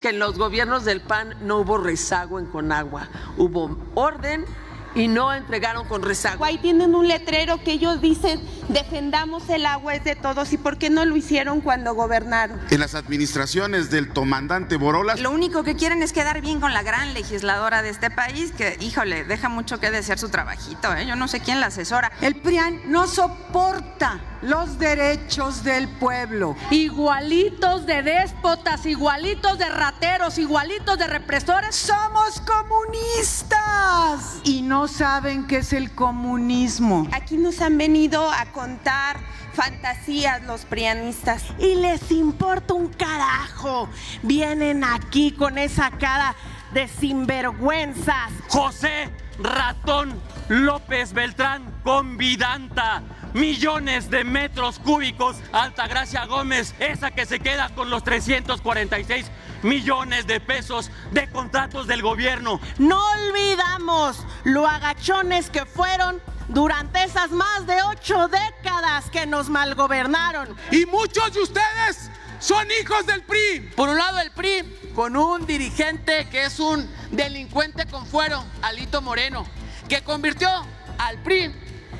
Que en los gobiernos del PAN no hubo rezago en Conagua, hubo orden y no entregaron con rezago. Ahí tienen un letrero que ellos dicen, defendamos el agua, es de todos. ¿Y por qué no lo hicieron cuando gobernaron? En las administraciones del comandante Borolas. Lo único que quieren es quedar bien con la gran legisladora de este país, que, híjole, deja mucho que desear su trabajito, ¿eh? Yo no sé quién la asesora. El PRIAN no soporta los derechos del pueblo. Igualitos de déspotas, igualitos de rateros, igualitos de represores. ¡Somos comunistas! Y no saben qué es el comunismo. Aquí nos han venido a contar fantasías los prianistas. Y les importa un carajo. Vienen aquí con esa cara de sinvergüenzas. José Ratón López Beltrán con Vidanta. Millones de metros cúbicos. Altagracia Gómez, esa que se queda con los 346 millones de pesos de contratos del gobierno. No olvidamos lo agachones que fueron durante esas más de 8 décadas que nos malgobernaron. Y muchos de ustedes son hijos del PRI. Por un lado el PRI, con un dirigente que es un delincuente con fuero, Alito Moreno, que convirtió al PRI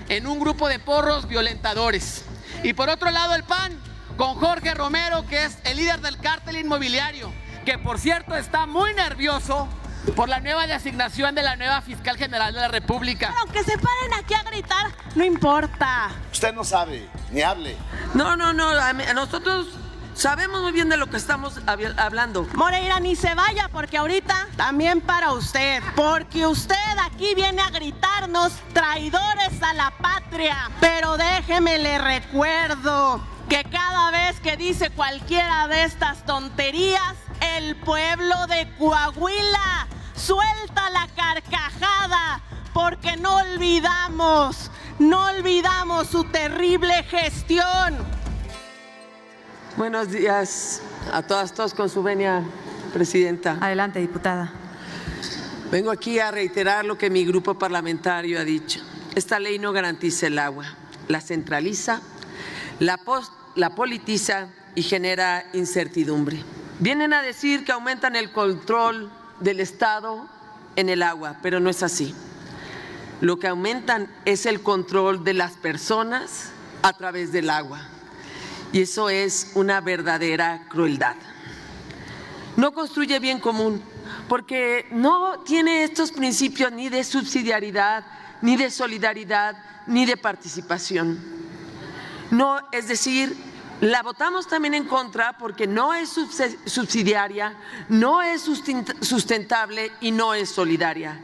en un grupo de porros violentadores. Y por otro lado el PAN, con Jorge Romero, que es el líder del cártel inmobiliario, que por cierto está muy nervioso por la nueva designación de la nueva fiscal general de la República. Pero aunque se paren aquí a gritar, no importa. Usted no sabe, ni hable. No, a nosotros sabemos muy bien de lo que estamos hablando. Moreira, ni se vaya, porque ahorita también para usted. Porque usted aquí viene a gritarnos traidores a la patria. Pero déjeme le recuerdo que cada vez que dice cualquiera de estas tonterías, el pueblo de Coahuila suelta la carcajada, porque no olvidamos su terrible gestión. Buenos días a todos con su venia, presidenta. Adelante, diputada. Vengo aquí a reiterar lo que mi grupo parlamentario ha dicho. Esta ley no garantiza el agua, la centraliza, la politiza y genera incertidumbre. Vienen a decir que aumentan el control del Estado en el agua, pero no es así. Lo que aumentan es el control de las personas a través del agua. Y eso es una verdadera crueldad. No construye bien común, porque no tiene estos principios ni de subsidiariedad, ni de solidaridad, ni de participación. No, es decir, la votamos también en contra porque no es subsidiaria, no es sustentable y no es solidaria.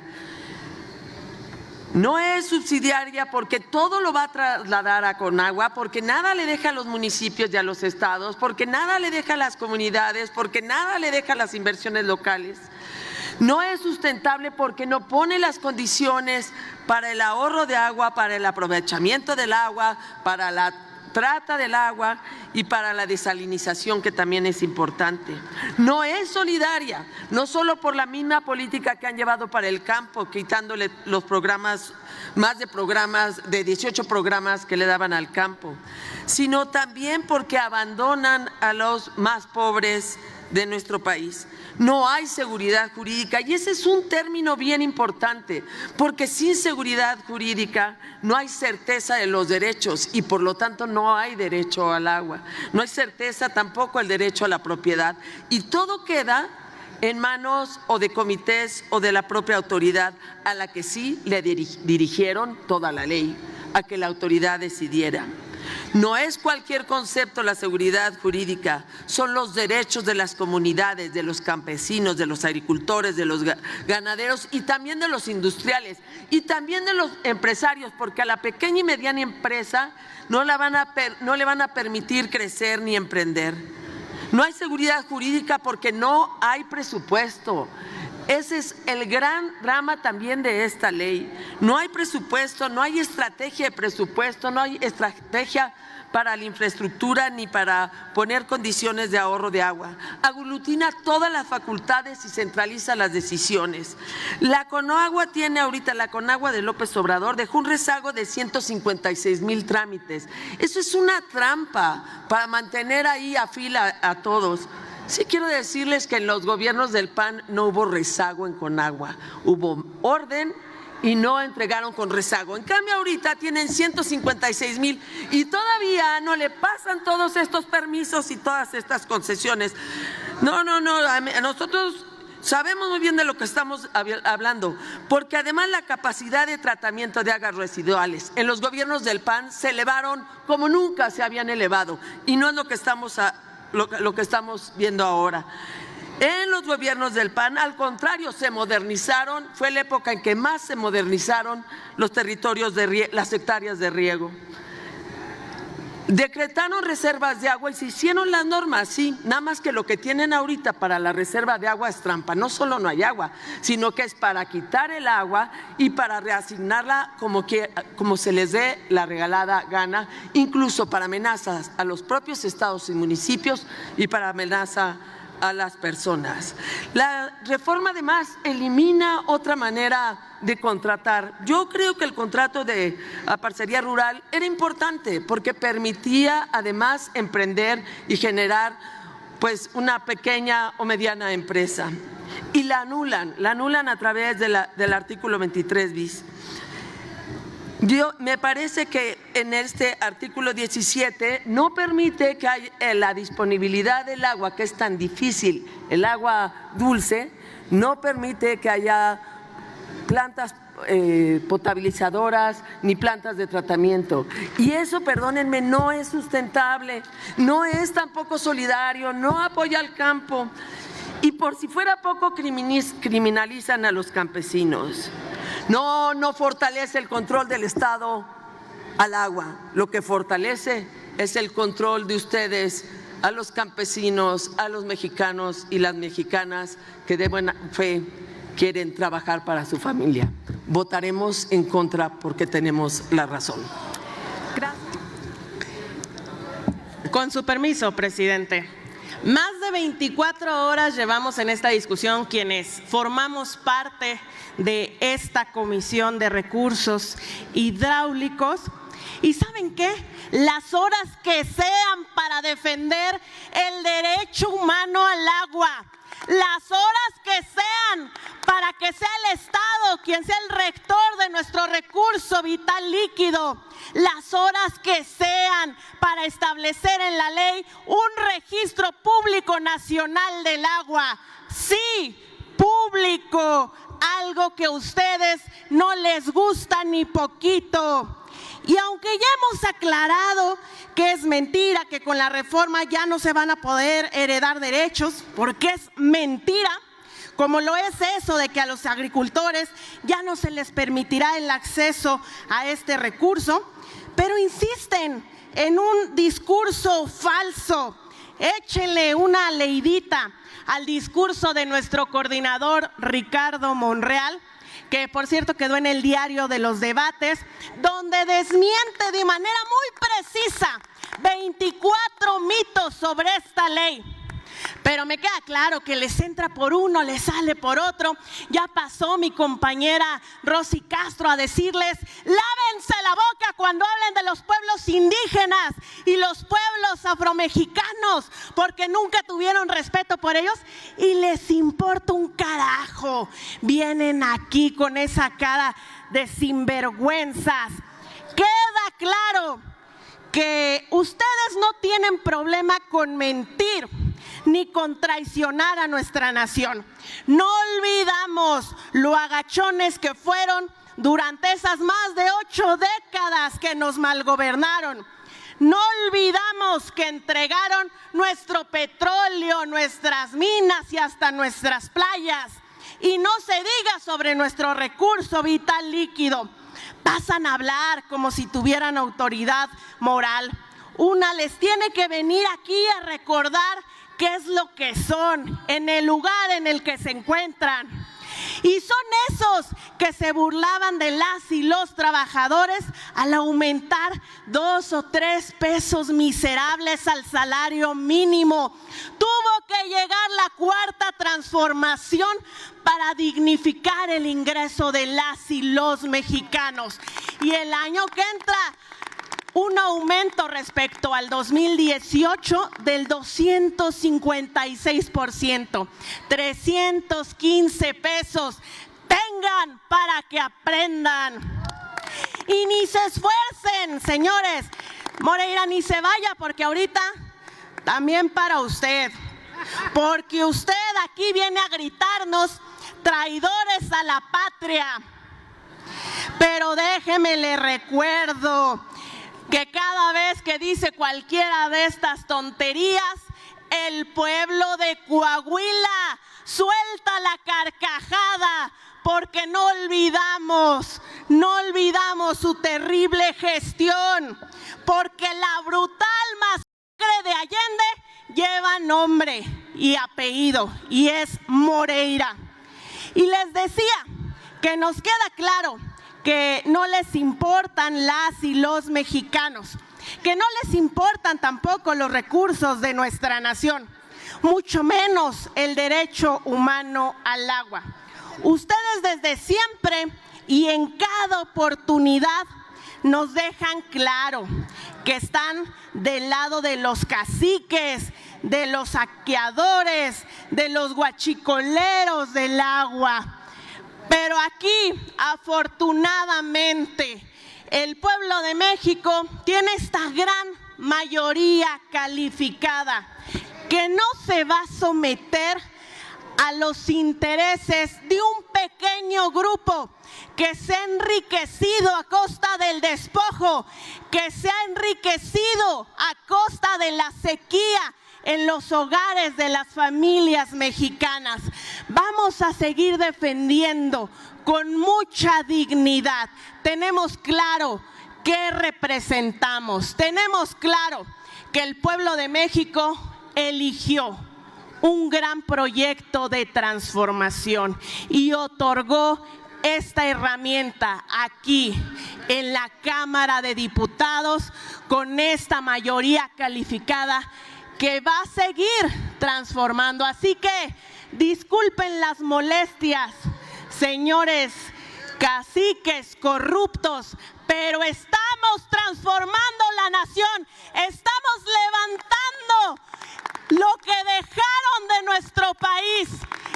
No es subsidiaria porque todo lo va a trasladar a Conagua, porque nada le deja a los municipios y a los estados, porque nada le deja a las comunidades, porque nada le deja a las inversiones locales. No es sustentable porque no pone las condiciones para el ahorro de agua, para el aprovechamiento del agua, para la trata del agua y para la desalinización, que también es importante. No es solidaria, no solo por la misma política que han llevado para el campo, quitándole los programas, más de 18 programas que le daban al campo, sino también porque abandonan a los más pobres de nuestro país. No hay seguridad jurídica y ese es un término bien importante, porque sin seguridad jurídica no hay certeza de los derechos y por lo tanto no hay derecho al agua, no hay certeza tampoco el derecho a la propiedad y todo queda en manos o de comités o de la propia autoridad a la que sí le dirigieron toda la ley, a que la autoridad decidiera. No es cualquier concepto la seguridad jurídica, son los derechos de las comunidades, de los campesinos, de los agricultores, de los ganaderos y también de los industriales y también de los empresarios, porque a la pequeña y mediana empresa no le van a permitir crecer ni emprender. No hay seguridad jurídica porque no hay presupuesto. Ese es el gran drama también de esta ley. No hay presupuesto, no hay estrategia de presupuesto, no hay estrategia para la infraestructura ni para poner condiciones de ahorro de agua. Aglutina todas las facultades y centraliza las decisiones. La Conagua tiene ahorita, la Conagua de López Obrador dejó un rezago de 156,000 trámites. Eso es una trampa para mantener ahí a fila a todos. Sí quiero decirles que en los gobiernos del PAN no hubo rezago en Conagua, hubo orden y no entregaron con rezago. En cambio ahorita tienen 156,000 y todavía no le pasan todos estos permisos y todas estas concesiones. No, nosotros sabemos muy bien de lo que estamos hablando, porque además la capacidad de tratamiento de aguas residuales en los gobiernos del PAN se elevaron como nunca se habían elevado y no es lo que estamos viendo ahora. En los gobiernos del PAN, al contrario, se modernizaron, fue la época en que más se modernizaron los territorios las hectáreas de riego. Decretaron reservas de agua y se hicieron las normas, sí, nada más que lo que tienen ahorita para la reserva de agua es trampa. No solo no hay agua, sino que es para quitar el agua y para reasignarla como se les dé la regalada gana, incluso para amenazas a los propios estados y municipios y para amenaza a las personas. La reforma además elimina otra manera de contratar. Yo creo que el contrato de parcería rural era importante porque permitía además emprender y generar pues una pequeña o mediana empresa. Y la anulan a través del artículo 23 bis. Me parece que en este artículo 17 no permite que haya la disponibilidad del agua, que es tan difícil, el agua dulce, no permite que haya plantas potabilizadoras ni plantas de tratamiento. Y eso, perdónenme, no es sustentable, no es tampoco solidario, no apoya al campo. Y por si fuera poco, criminalizan a los campesinos. No fortalece el control del Estado al agua. Lo que fortalece es el control de ustedes a los campesinos, a los mexicanos y las mexicanas que de buena fe quieren trabajar para su familia. Votaremos en contra porque tenemos la razón. Gracias. Con su permiso, presidente. Más de 24 horas llevamos en esta discusión quienes formamos parte de esta Comisión de Recursos Hidráulicos. ¿Y saben qué? Las horas que sean para defender el derecho humano al agua, las horas que sean para que sea el Estado quien sea el rector de nuestro recurso vital líquido, las horas que sean para establecer en la ley un registro público nacional del agua. Sí, público, algo que a ustedes no les gusta ni poquito. Y aunque ya hemos aclarado que es mentira, que con la reforma ya no se van a poder heredar derechos, porque es mentira, como lo es eso de que a los agricultores ya no se les permitirá el acceso a este recurso, pero insisten en un discurso falso. Échenle una leidita al discurso de nuestro coordinador Ricardo Monreal, que por cierto quedó en el diario de los debates, donde desmiente de manera muy precisa 24 mitos sobre esta ley. Pero me queda claro que les entra por uno, les sale por otro. Ya pasó mi compañera Rosy Castro a decirles: lávense la boca cuando hablen de los pueblos indígenas y los pueblos afromexicanos, porque nunca tuvieron respeto por ellos y les importa un carajo. Vienen aquí con esa cara de sinvergüenzas. Queda claro que ustedes no tienen problema con mentir ni con traicionar a nuestra nación. No olvidamos lo agachones que fueron durante esas más de 8 décadas que nos malgobernaron. No olvidamos que entregaron nuestro petróleo, nuestras minas y hasta nuestras playas. Y no se diga sobre nuestro recurso vital líquido. Pasan a hablar como si tuvieran autoridad moral. Una les tiene que venir aquí a recordar qué es lo que son en el lugar en el que se encuentran. Y son esos que se burlaban de las y los trabajadores al aumentar 2 o 3 pesos miserables al salario mínimo. Tuvo que llegar la cuarta transformación para dignificar el ingreso de las y los mexicanos. Y el año que entra, un aumento respecto al 2018 del 256%, 315 pesos. Tengan para que aprendan. Y ni se esfuercen, señores. Moreira, ni se vaya, porque ahorita también para usted. Porque usted aquí viene a gritarnos traidores a la patria. Pero déjeme le recuerdo que cada vez que dice cualquiera de estas tonterías, el pueblo de Coahuila suelta la carcajada, porque no olvidamos su terrible gestión, porque la brutal masacre de Allende lleva nombre y apellido y es Moreira. Y les decía que nos queda claro que no les importan las y los mexicanos, que no les importan tampoco los recursos de nuestra nación, mucho menos el derecho humano al agua. Ustedes desde siempre y en cada oportunidad nos dejan claro que están del lado de los caciques, de los saqueadores, de los guachicoleros del agua. Pero aquí, afortunadamente, el pueblo de México tiene esta gran mayoría calificada que no se va a someter a los intereses de un pequeño grupo que se ha enriquecido a costa del despojo, que se ha enriquecido a costa de la sequía en los hogares de las familias mexicanas. Vamos a seguir defendiendo con mucha dignidad. Tenemos claro qué representamos, tenemos claro que el pueblo de México eligió un gran proyecto de transformación y otorgó esta herramienta aquí en la Cámara de Diputados con esta mayoría calificada que va a seguir transformando. Así que disculpen las molestias, señores caciques corruptos, pero estamos transformando la nación, estamos levantando lo que dejaron de nuestro país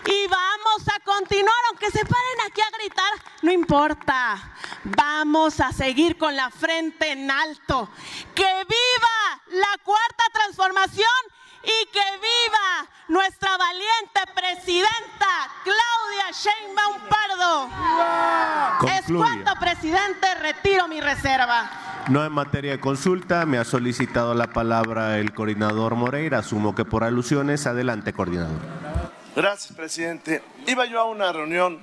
y vamos a continuar, aunque se paren aquí a gritar, no importa, vamos a seguir con la frente en alto. ¡Que viva la cuarta transformación y que viva nuestra valiente presidenta Claudia Sheinbaum Pardo! Es cuanto, presidente, retiro mi reserva. No en materia de consulta, me ha solicitado la palabra el coordinador Moreira. Asumo que por alusiones. Adelante, coordinador. Gracias, presidente. Iba yo a una reunión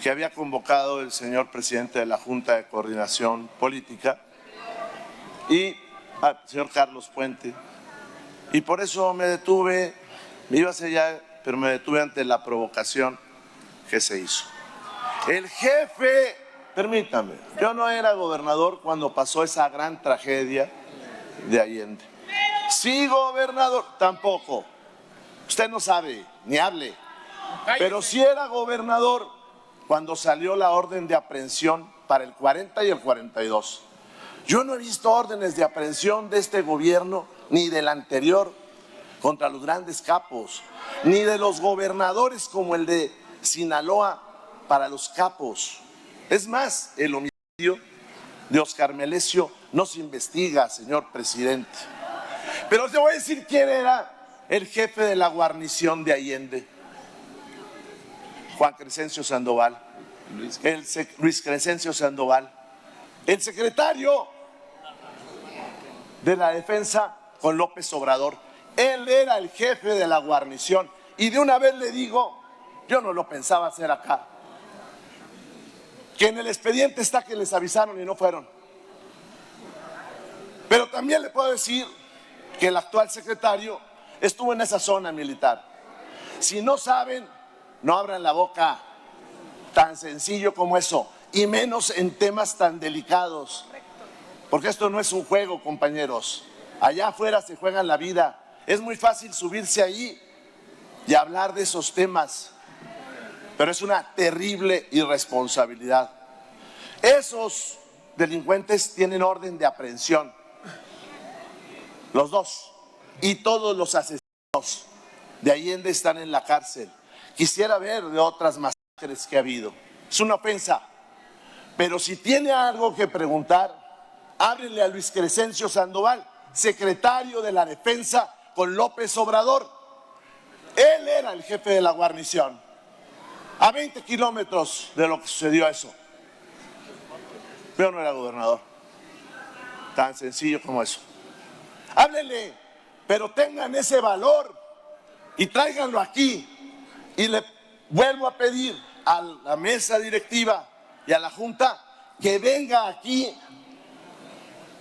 que había convocado el señor presidente de la Junta de Coordinación Política y al señor Carlos Puente. Y por eso me detuve, me iba hacia allá, pero me detuve ante la provocación que se hizo. El jefe, permítame, yo no era gobernador cuando pasó esa gran tragedia de Allende. Sí, gobernador, tampoco. Usted no sabe, ni hable. Pero sí era gobernador cuando salió la orden de aprehensión para el 40 y el 42. Yo no he visto órdenes de aprehensión de este gobierno ni del anterior contra los grandes capos, ni de los gobernadores como el de Sinaloa para los capos. Es más, el homicidio de Oscar Melesio no se investiga, señor presidente. Pero te voy a decir quién era el jefe de la guarnición de Allende. Juan Crescencio Sandoval. Luis Crescencio Sandoval. El secretario de la Defensa con López Obrador. Él era el jefe de la guarnición. Y de una vez le digo, yo no lo pensaba hacer acá, que en el expediente está que les avisaron y no fueron. Pero también le puedo decir que el actual secretario estuvo en esa zona militar. Si no saben, no abran la boca, tan sencillo como eso, y menos en temas tan delicados, porque esto no es un juego, compañeros. Allá afuera se juegan la vida. Es muy fácil subirse ahí y hablar de esos temas, pero es una terrible irresponsabilidad. Esos delincuentes tienen orden de aprehensión. Los dos. Y todos los asesinos de Allende están en la cárcel. Quisiera ver de otras masacres que ha habido. Es una ofensa. Pero si tiene algo que preguntar, háblenle a Luis Crescencio Sandoval, secretario de la Defensa con López Obrador. Él era el jefe de la guarnición. A 20 kilómetros de lo que sucedió eso. Pero no era gobernador. Tan sencillo como eso. Háblenle, pero tengan ese valor y tráiganlo aquí. Y le vuelvo a pedir a la mesa directiva y a la Junta que venga aquí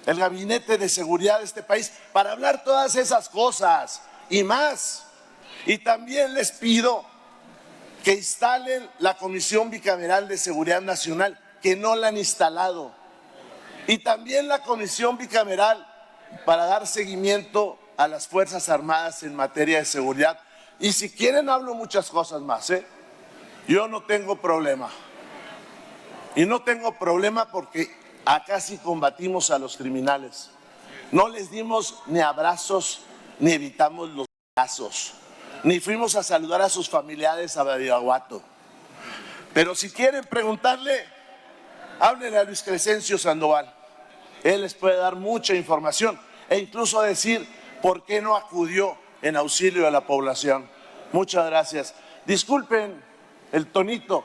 el Gabinete de Seguridad de este país para hablar todas esas cosas y más. Y también les pido que instalen la Comisión Bicameral de Seguridad Nacional, que no la han instalado. Y también la Comisión Bicameral para dar seguimiento a las Fuerzas Armadas en materia de seguridad. Y si quieren hablo muchas cosas más, Yo no tengo problema. Y no tengo problema porque acá sí combatimos a los criminales. No les dimos ni abrazos, ni evitamos los abrazos, ni fuimos a saludar a sus familiares a Badiraguato. Pero si quieren preguntarle, háblenle a Luis Crescencio Sandoval. Él les puede dar mucha información e incluso decir por qué no acudió en auxilio a la población. Muchas gracias. Disculpen el tonito,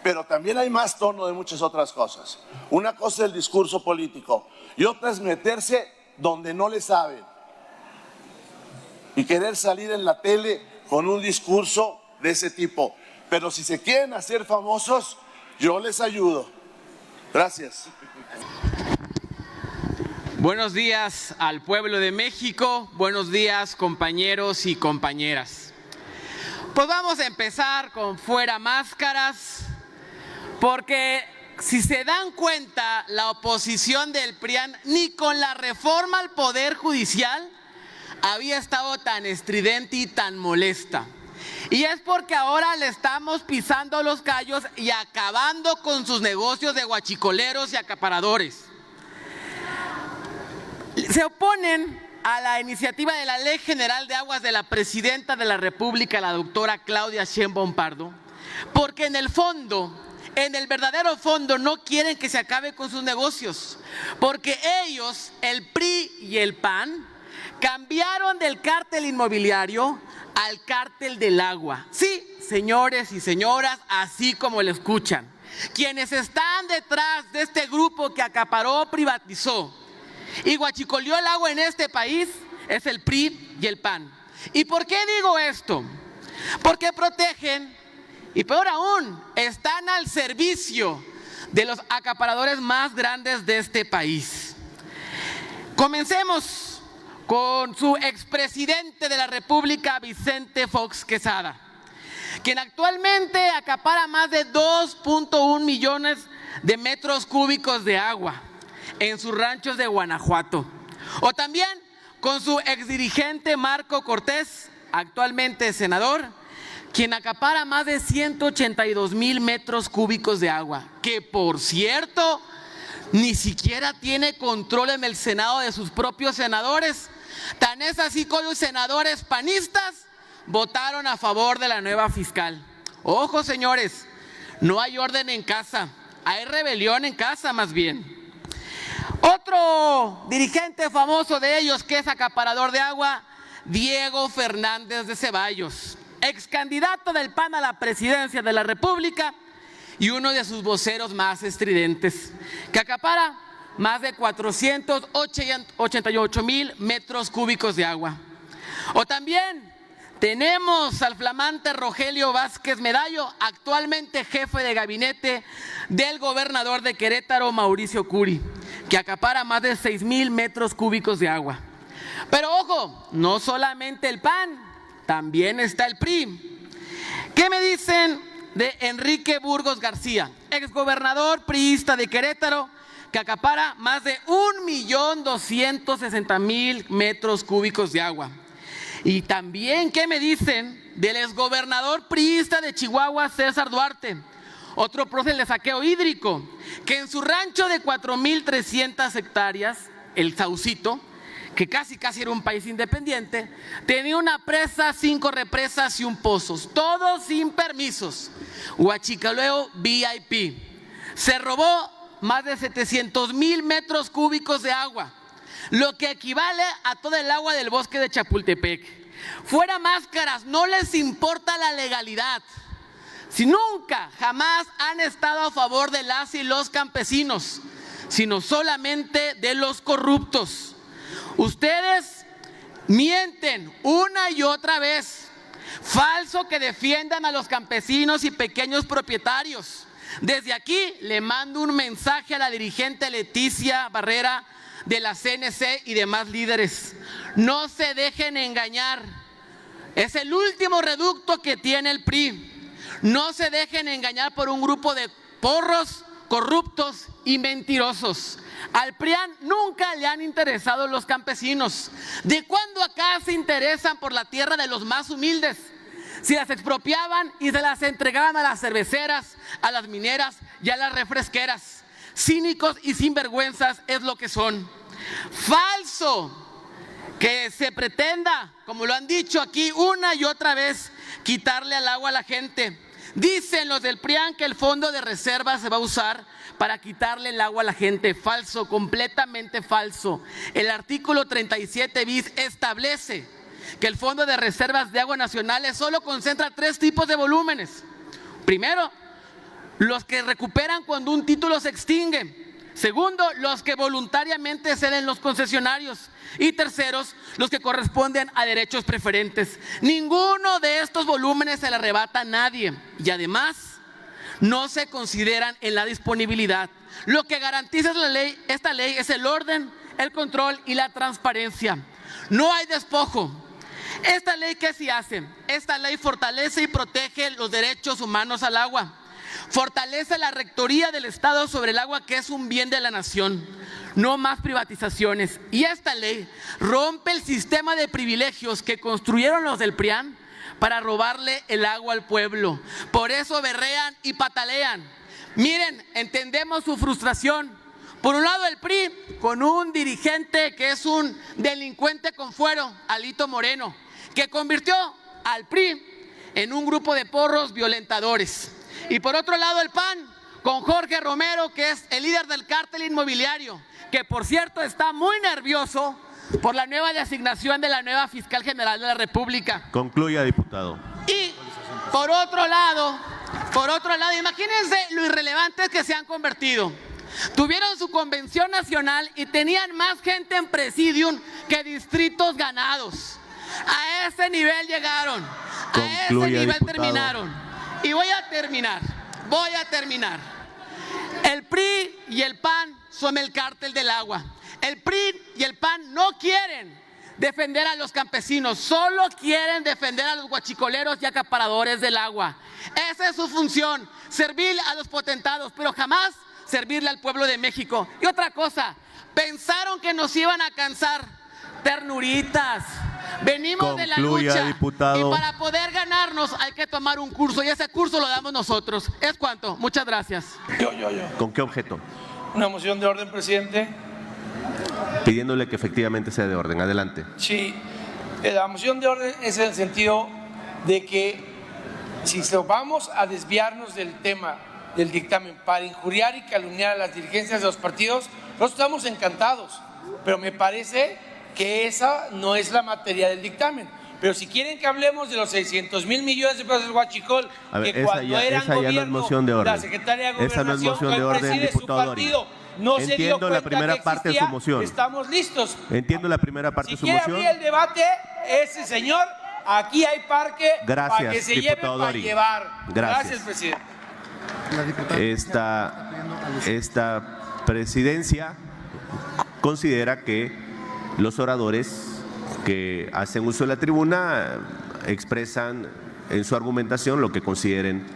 pero también hay más tono de muchas otras cosas. Una cosa es el discurso político y otra es meterse donde no le saben y querer salir en la tele con un discurso de ese tipo. Pero si se quieren hacer famosos, yo les ayudo. Gracias. Buenos días al pueblo de México, buenos días compañeros y compañeras. Pues vamos a empezar con fuera máscaras, porque si se dan cuenta, la oposición del PRIAN ni con la reforma al Poder Judicial había estado tan estridente y tan molesta. Y es porque ahora le estamos pisando los callos y acabando con sus negocios de guachicoleros y acaparadores. Se oponen a la iniciativa de la Ley General de Aguas de la Presidenta de la República, la doctora Claudia Sheinbaum Pardo, porque en el fondo, en el verdadero fondo, no quieren que se acabe con sus negocios, porque ellos, el PRI y el PAN, cambiaron del cártel inmobiliario al cártel del agua. Sí, señores y señoras, así como lo escuchan. Quienes están detrás de este grupo que acaparó, privatizó y guachicoleó el agua en este país es el PRI y el PAN. ¿Y por qué digo esto? Porque protegen y peor aún, están al servicio de los acaparadores más grandes de este país. Comencemos con su expresidente de la República, Vicente Fox Quesada, quien actualmente acapara más de 2.1 millones de metros cúbicos de agua en sus ranchos de Guanajuato. O también con su exdirigente Marco Cortés, actualmente senador, quien acapara más de 182,000 metros cúbicos de agua, que por cierto, ni siquiera tiene control en el Senado de sus propios senadores. Tan es así que los senadores panistas votaron a favor de la nueva fiscal. Ojo, señores, no hay orden en casa, hay rebelión en casa más bien. Otro dirigente famoso de ellos que es acaparador de agua, Diego Fernández de Ceballos, ex candidato del PAN a la presidencia de la República y uno de sus voceros más estridentes, que acapara más de 488,000 metros cúbicos de agua. O también tenemos al flamante Rogelio Vázquez Medallo, actualmente jefe de gabinete del gobernador de Querétaro, Mauricio Curi, que acapara más de 6,000 metros cúbicos de agua. Pero ojo, no solamente el PAN, también está el PRI. ¿Qué me dicen de Enrique Burgos García, exgobernador priista de Querétaro, que acapara más de 1,260,000 metros cúbicos de agua? Y también, ¿qué me dicen del exgobernador priista de Chihuahua, César Duarte, otro prócer de saqueo hídrico, que en su rancho de 4,300 hectáreas, el Saucito, que casi era un país independiente, tenía una presa, 5 represas y un pozo, todos sin permisos. Huachicaleo VIP. Se robó más de 700,000 metros cúbicos de agua, lo que equivale a todo el agua del bosque de Chapultepec. Fuera máscaras, no les importa la legalidad. Si nunca, jamás han estado a favor de las y los campesinos, sino solamente de los corruptos. Ustedes mienten una y otra vez. Falso que defiendan a los campesinos y pequeños propietarios. Desde aquí le mando un mensaje a la dirigente Leticia Barrera de la CNC y demás líderes. No se dejen engañar. Es el último reducto que tiene el PRI. No se dejen engañar por un grupo de porros, corruptos y mentirosos. Al PRIAN nunca le han interesado los campesinos. ¿De cuándo acá se interesan por la tierra de los más humildes? Si las expropiaban y se las entregaban a las cerveceras, a las mineras y a las refresqueras. Cínicos y sinvergüenzas es lo que son. Falso que se pretenda, como lo han dicho aquí una y otra vez, quitarle al agua a la gente. Dicen los del PRIAN que el fondo de reserva se va a usar para quitarle el agua a la gente. Falso, completamente falso. El artículo 37 bis establece que el fondo de reservas de aguas nacionales solo concentra 3 tipos de volúmenes. Primero, los que recuperan cuando un título se extingue. Segundo, los que voluntariamente ceden los concesionarios. Y terceros, los que corresponden a derechos preferentes. Ninguno de estos volúmenes se le arrebata a nadie. Y además, no se consideran en la disponibilidad. Lo que garantiza esta ley es el orden, el control y la transparencia. No hay despojo. ¿Esta ley qué sí hace? Esta ley fortalece y protege los derechos humanos al agua. Fortalece la rectoría del Estado sobre el agua, que es un bien de la nación. No más privatizaciones. Y esta ley rompe el sistema de privilegios que construyeron los del PRIAN para robarle el agua al pueblo. Por eso berrean y patalean. Miren, entendemos su frustración. Por un lado, el PRI con un dirigente que es un delincuente con fuero, Alito Moreno, que convirtió al PRI en un grupo de porros violentadores. Y por otro lado, el PAN con Jorge Romero, que es el líder del cártel inmobiliario, que por cierto está muy nervioso por la nueva designación de la nueva fiscal general de la República. Concluya, diputado. Y por otro lado, imagínense lo irrelevantes que se han convertido. Tuvieron su convención nacional y tenían más gente en presidium que distritos ganados. A ese nivel llegaron, a ese nivel terminaron. Y voy a terminar. El PRI y el PAN son el cártel del agua. El PRI y el PAN no quieren defender a los campesinos, solo quieren defender a los guachicoleros y acaparadores del agua. Esa es su función, servir a los potentados, pero jamás servirle al pueblo de México. Y otra cosa, pensaron que nos iban a cansar. Ternuritas. Venimos de la lucha, diputado. Y para poder ganarnos hay que tomar un curso, y ese curso lo damos nosotros. ¿Es cuánto? Muchas gracias. ¿Con qué objeto? Una moción de orden, presidente. Pidiéndole que efectivamente sea de orden. Adelante. Sí, la moción de orden es en el sentido de que si vamos a desviarnos del tema del dictamen para injuriar y calumniar a las dirigencias de los partidos, nosotros estamos encantados, pero me parece que esa no es la materia del dictamen. Pero si quieren que hablemos de los 600,000 millones de pesos del Huachicol, que cuando eran gobierno, la secretaria de Gobernación, que preside su partido, no se dio cuenta la primera que parte de su moción. Estamos listos. Entiendo la primera parte de su moción. Si quiere abrir el debate, ese señor, aquí hay parque para que se lleve para llevar. Gracias, presidente. Esta presidencia considera que los oradores que hacen uso de la tribuna expresan en su argumentación lo que consideren.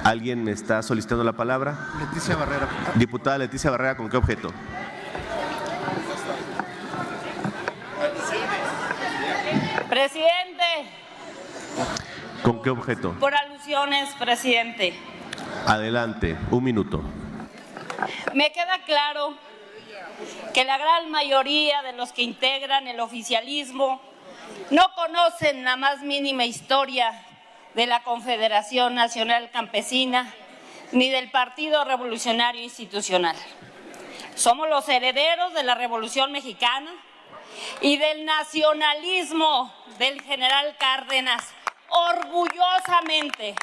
¿Alguien me está solicitando la palabra? Leticia Barrera. Diputada Leticia Barrera, ¿con qué objeto? Presidente. ¿Con qué objeto? Por alusiones, presidente. Adelante, 1 minuto. Me queda claro que la gran mayoría de los que integran el oficialismo no conocen la más mínima historia de la Confederación Nacional Campesina ni del Partido Revolucionario Institucional. Somos los herederos de la Revolución Mexicana y del nacionalismo del general Cárdenas, orgullosamente.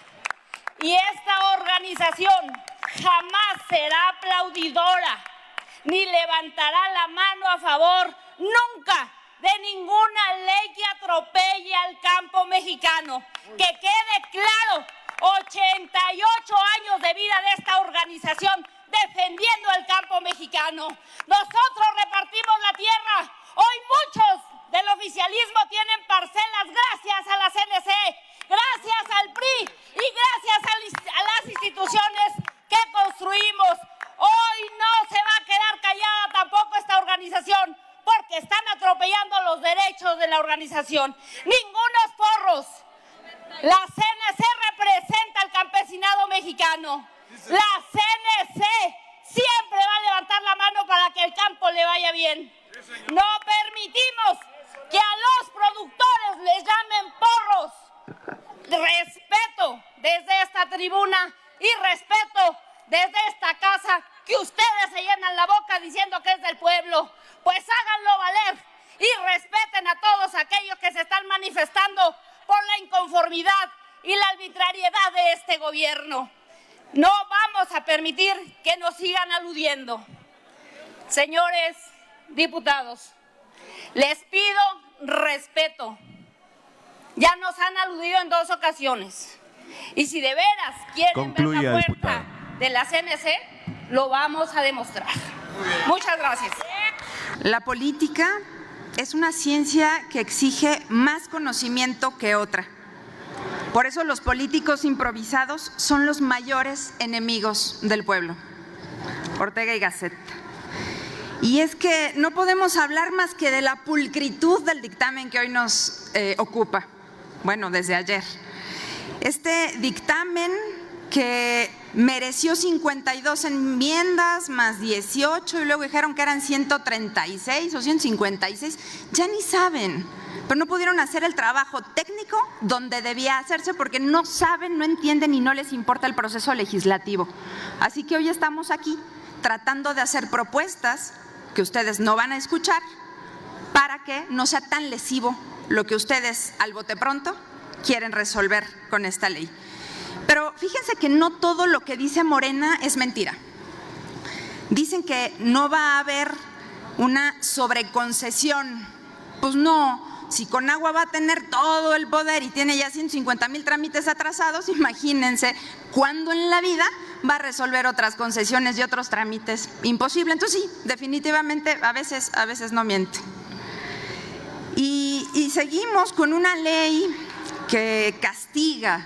Y esta organización jamás será aplaudidora ni levantará la mano a favor nunca de ninguna ley que atropelle al campo mexicano. Que quede claro, 88 años de vida de esta organización defendiendo el campo mexicano. Nosotros repartimos la tierra. Hoy muchos del oficialismo tienen parcelas gracias a la CNC, gracias al PRI y gracias a las instituciones que construimos. Hoy no se va a quedar callada tampoco esta organización porque están atropellando los derechos de la organización. Ningunos porros. La CNC representa al campesinado mexicano. La CNC siempre va a levantar la mano para que el campo le vaya bien. No permitimos que a los productores les llamen porros. Respeto desde esta tribuna y respeto desde esta casa que ustedes se llenan la boca diciendo que es del pueblo. Pues háganlo valer y respeten a todos aquellos que se están manifestando por la inconformidad y la arbitrariedad de este gobierno. No vamos a permitir que nos sigan aludiendo. Señores diputados, les pido respeto. Ya nos han aludido en 2 ocasiones. Y si de veras quieren ver la puerta de la CNC, lo vamos a demostrar. Muchas gracias. La política es una ciencia que exige más conocimiento que otra. Por eso los políticos improvisados son los mayores enemigos del pueblo. Ortega y Gasset. Y es que no podemos hablar más que de la pulcritud del dictamen que hoy nos ocupa. Bueno, desde ayer. Este dictamen que mereció 52 enmiendas más 18 y luego dijeron que eran 136 o 156, ya ni saben, pero no pudieron hacer el trabajo técnico donde debía hacerse porque no saben, no entienden y no les importa el proceso legislativo. Así que hoy estamos aquí tratando de hacer propuestas que ustedes no van a escuchar para que no sea tan lesivo lo que ustedes al bote pronto quieren resolver con esta ley. Pero fíjense que no todo lo que dice Morena es mentira. Dicen que no va a haber una sobreconcesión. Pues no, si Conagua va a tener todo el poder y tiene ya 150,000 trámites atrasados, imagínense cuándo en la vida va a resolver otras concesiones y otros trámites. Imposible. Entonces sí, definitivamente a veces no miente. Y seguimos con una ley que castiga,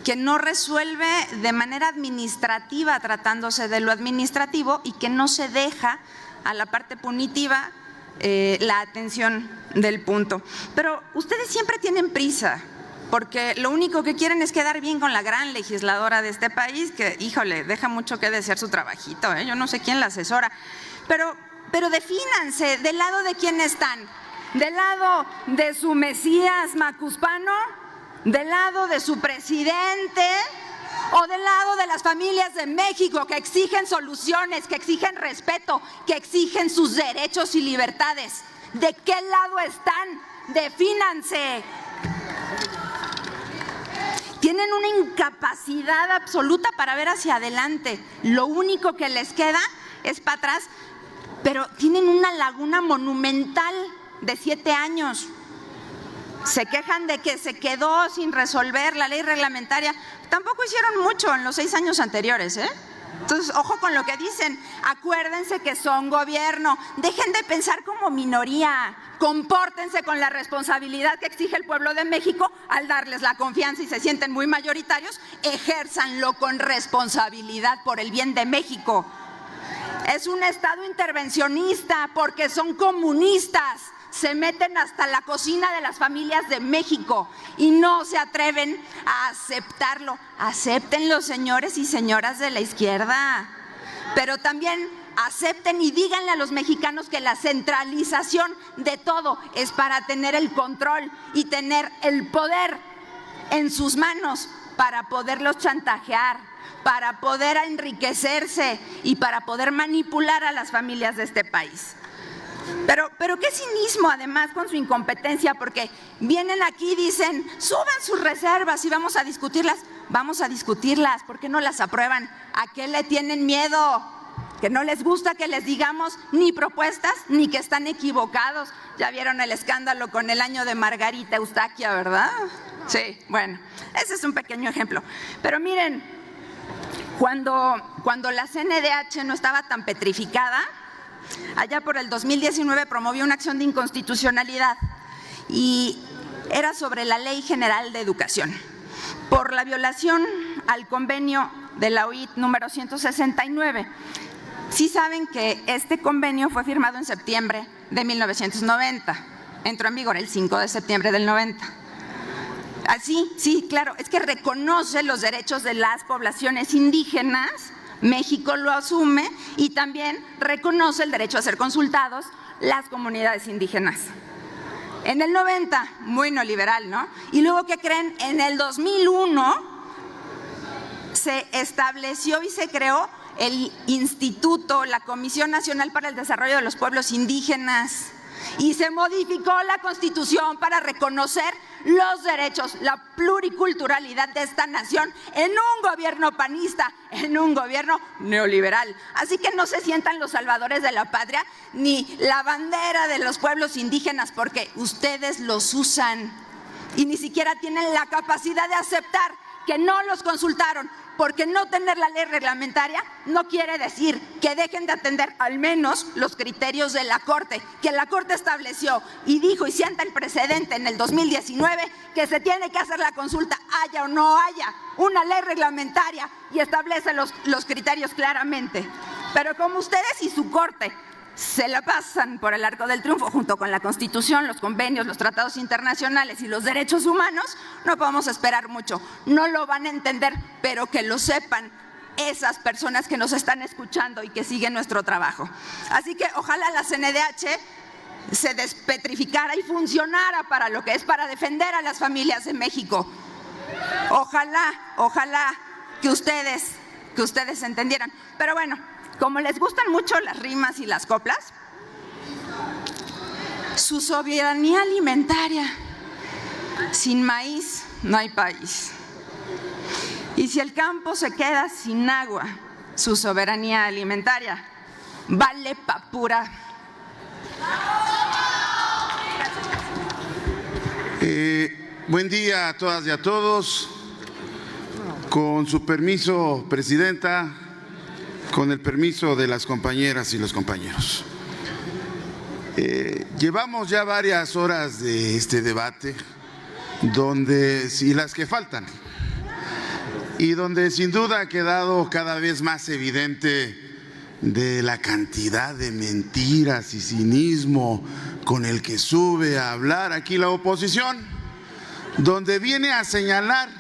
que no resuelve de manera administrativa tratándose de lo administrativo y que no se deja a la parte punitiva la atención del punto. Pero ustedes siempre tienen prisa porque lo único que quieren es quedar bien con la gran legisladora de este país que, híjole, deja mucho que desear su trabajito, yo no sé quién la asesora, pero defínanse, ¿del lado de quién están? ¿Del lado de su Mesías macuspano? ¿Del lado de su presidente? ¿O del lado de las familias de México que exigen soluciones, que exigen respeto, que exigen sus derechos y libertades? ¿De qué lado están? Defínanse. Tienen una incapacidad absoluta para ver hacia adelante. Lo único que les queda es para atrás, pero tienen una laguna monumental de 7 años. Se quejan de que se quedó sin resolver la ley reglamentaria. Tampoco hicieron mucho en los 6 años anteriores, Entonces, ojo con lo que dicen. Acuérdense que son gobierno. Dejen de pensar como minoría. Compórtense con la responsabilidad que exige el pueblo de México al darles la confianza y se sienten muy mayoritarios. Ejérzanlo con responsabilidad por el bien de México. Es un Estado intervencionista porque son comunistas. se meten hasta la cocina de las familias de México y no se atreven a aceptarlo. Acéptenlo, señores y señoras de la izquierda, pero también acepten y díganle a los mexicanos que la centralización de todo es para tener el control y tener el poder en sus manos para poderlos chantajear, para poder enriquecerse y para poder manipular a las familias de este país. Pero qué cinismo además con su incompetencia, porque vienen aquí y dicen, suban sus reservas y vamos a discutirlas. Vamos a discutirlas, ¿por qué no las aprueban? ¿A qué le tienen miedo? ¿Que no les gusta que les digamos ni propuestas ni que están equivocados? Ya vieron el escándalo con el año de Margarita Eustaquia, ¿verdad? Sí, bueno, ese es un pequeño ejemplo. Pero miren, cuando la CNDH no estaba tan petrificada, allá por el 2019 promovió una acción de inconstitucionalidad y era sobre la Ley General de Educación por la violación al convenio de la OIT número 169. Sí saben que este convenio fue firmado en septiembre de 1990, entró en vigor el 5 de septiembre del 90. Así, sí, claro, es que reconoce los derechos de las poblaciones indígenas. México lo asume y también reconoce el derecho a ser consultados las comunidades indígenas. En el 90, muy neoliberal, ¿no? Y luego, ¿qué creen? En el 2001 se estableció y se creó el Instituto, la Comisión Nacional para el Desarrollo de los Pueblos Indígenas, y se modificó la Constitución para reconocer los derechos, la pluriculturalidad de esta nación en un gobierno panista, en un gobierno neoliberal. Así que no se sientan los salvadores de la patria ni la bandera de los pueblos indígenas, porque ustedes los usan y ni siquiera tienen la capacidad de aceptar que no los consultaron, porque no tener la ley reglamentaria no quiere decir que dejen de atender al menos los criterios de la Corte, que la Corte estableció y dijo y sienta el precedente en el 2019 que se tiene que hacer la consulta, haya o no haya una ley reglamentaria, y establece los criterios claramente. Pero como ustedes y su Corte se la pasan por el arco del triunfo junto con la Constitución, los convenios, los tratados internacionales y los derechos humanos, no podemos esperar mucho. No lo van a entender, pero que lo sepan esas personas que nos están escuchando y que siguen nuestro trabajo. Así que ojalá la CNDH se despetrificara y funcionara para lo que es, para defender a las familias de México. Ojalá que ustedes entendieran. Pero bueno, como les gustan mucho las rimas y las coplas, su soberanía alimentaria, sin maíz no hay país. Y si el campo se queda sin agua, su soberanía alimentaria vale pa' pura. Buen día a todas y a todos. Con su permiso, Presidenta, con el permiso de las compañeras y los compañeros. Llevamos ya varias horas de este debate, y las que faltan, y donde sin duda ha quedado cada vez más evidente de la cantidad de mentiras y cinismo con el que sube a hablar aquí la oposición, donde viene a señalar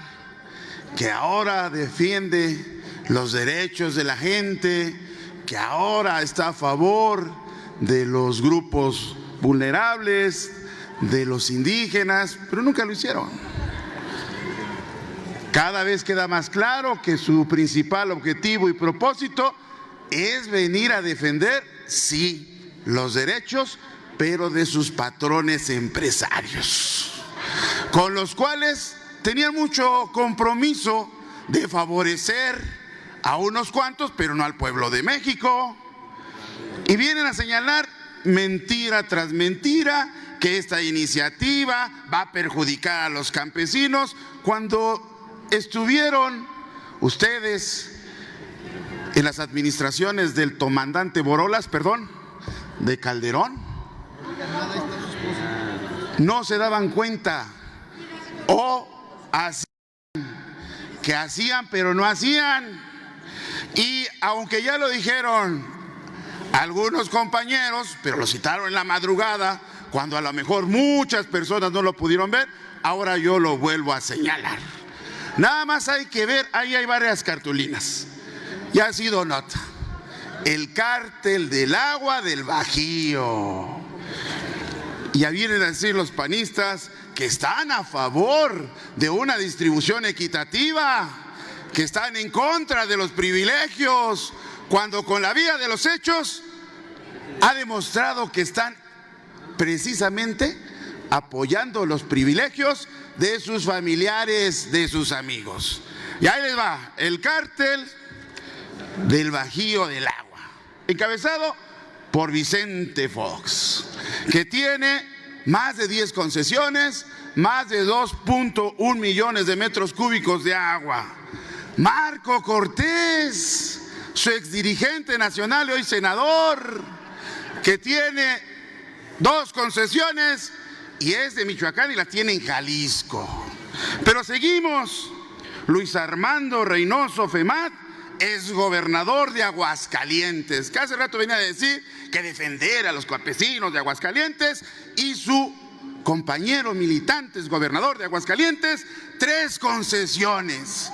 que ahora defiende los derechos de la gente, que ahora está a favor de los grupos vulnerables, de los indígenas, pero nunca lo hicieron. Cada vez queda más claro que su principal objetivo y propósito es venir a defender, sí, los derechos, pero de sus patrones empresarios, con los cuales tenían mucho compromiso de favorecer a unos cuantos, pero no al pueblo de México. Y vienen a señalar mentira tras mentira que esta iniciativa va a perjudicar a los campesinos, cuando estuvieron ustedes en las administraciones del comandante Borolas, de Calderón. No se daban cuenta, o que hacían pero no hacían. Y aunque ya lo dijeron algunos compañeros, pero lo citaron en la madrugada cuando a lo mejor muchas personas no lo pudieron ver, ahora yo lo vuelvo a señalar. Nada más hay que ver, ahí hay varias cartulinas. Ya ha sido nota. El cártel del agua del Bajío. Ya vienen a decir los panistas que están a favor de una distribución equitativa, que están en contra de los privilegios, cuando con la vía de los hechos ha demostrado que están precisamente apoyando los privilegios de sus familiares, de sus amigos. Y ahí les va, el cártel del Bajío del Agua, encabezado por Vicente Fox, que tiene más de 10 concesiones, más de 2.1 millones de metros cúbicos de agua. Marco Cortés, su exdirigente nacional y hoy senador, que tiene 2 concesiones y es de Michoacán y la tiene en Jalisco. Pero seguimos. Luis Armando Reynoso Femat es gobernador de Aguascalientes, que hace rato venía a decir que defender a los campesinos de Aguascalientes, y su compañero militante es gobernador de Aguascalientes, 3 concesiones.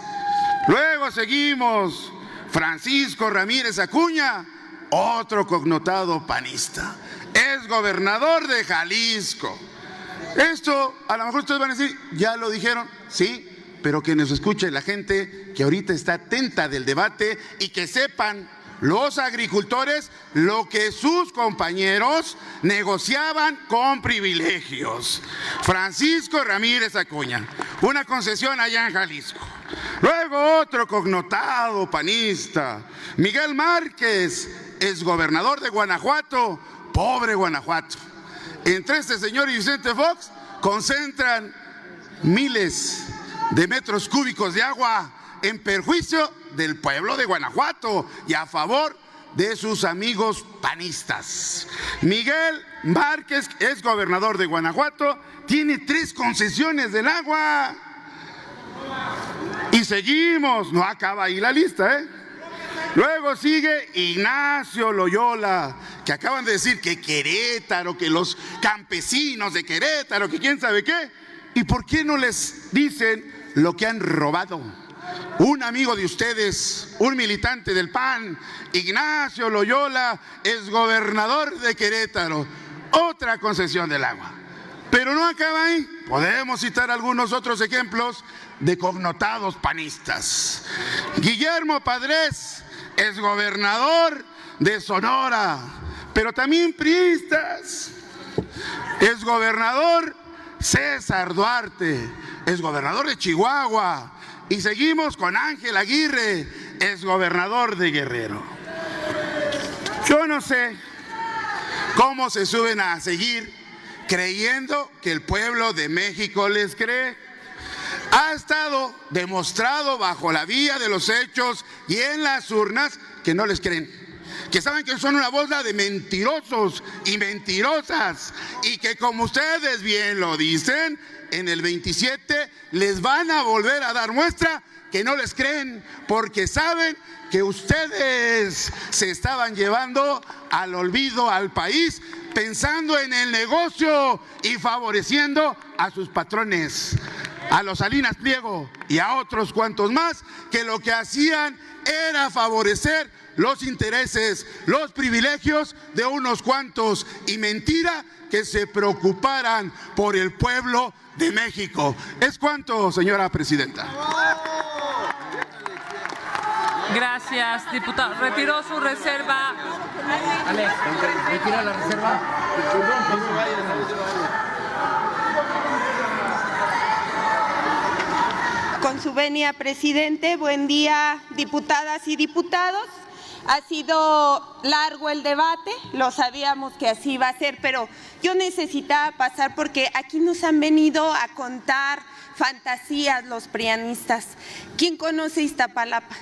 Luego seguimos. Francisco Ramírez Acuña, otro connotado panista, es gobernador de Jalisco. Esto a lo mejor ustedes van a decir, ya lo dijeron, sí, pero que nos escuche la gente que ahorita está atenta del debate y que sepan los agricultores lo que sus compañeros negociaban con privilegios. Francisco Ramírez Acuña, una concesión allá en Jalisco. Luego otro connotado panista, Miguel Márquez, es gobernador de Guanajuato, pobre Guanajuato. Entre este señor y Vicente Fox concentran miles de metros cúbicos de agua en perjuicio del pueblo de Guanajuato y a favor de sus amigos panistas. Miguel Márquez es gobernador de Guanajuato, tiene 3 concesiones del agua. Y seguimos, no acaba ahí la lista, ¿eh? Luego sigue Ignacio Loyola, que acaban de decir que Querétaro, que los campesinos de Querétaro, que quién sabe qué. ¿Y por qué no les dicen lo que han robado? Un amigo de ustedes, un militante del PAN, Ignacio Loyola, es gobernador de Querétaro, otra concesión del agua. Pero no acaba ahí, podemos citar algunos otros ejemplos de connotados panistas. Guillermo Padres es gobernador de Sonora, pero también priistas. Es gobernador César Duarte, es gobernador de Chihuahua. Y seguimos con Ángel Aguirre, es gobernador de Guerrero. Yo no sé cómo se suben a seguir creyendo que el pueblo de México les cree. Ha estado demostrado bajo la vía de los hechos y en las urnas que no les creen, que saben que son una bola de mentirosos y mentirosas, y que, como ustedes bien lo dicen, en el 27 les van a volver a dar muestra que no les creen, porque saben que ustedes se estaban llevando al olvido al país, pensando en el negocio y favoreciendo a sus patrones, a los Salinas Pliego y a otros cuantos más, que lo que hacían era favorecer los intereses, los privilegios de unos cuantos, y mentira que se preocuparan por el pueblo de México. ¿Es cuánto, señora presidenta? Gracias, diputado. Retiró su reserva. Alex, retira la reserva. Con su venia, presidente. Buen día, diputadas y diputados. Ha sido largo el debate, lo sabíamos que así iba a ser, pero yo necesitaba pasar porque aquí nos han venido a contar fantasías los prianistas. ¿Quién conoce Iztapalapa?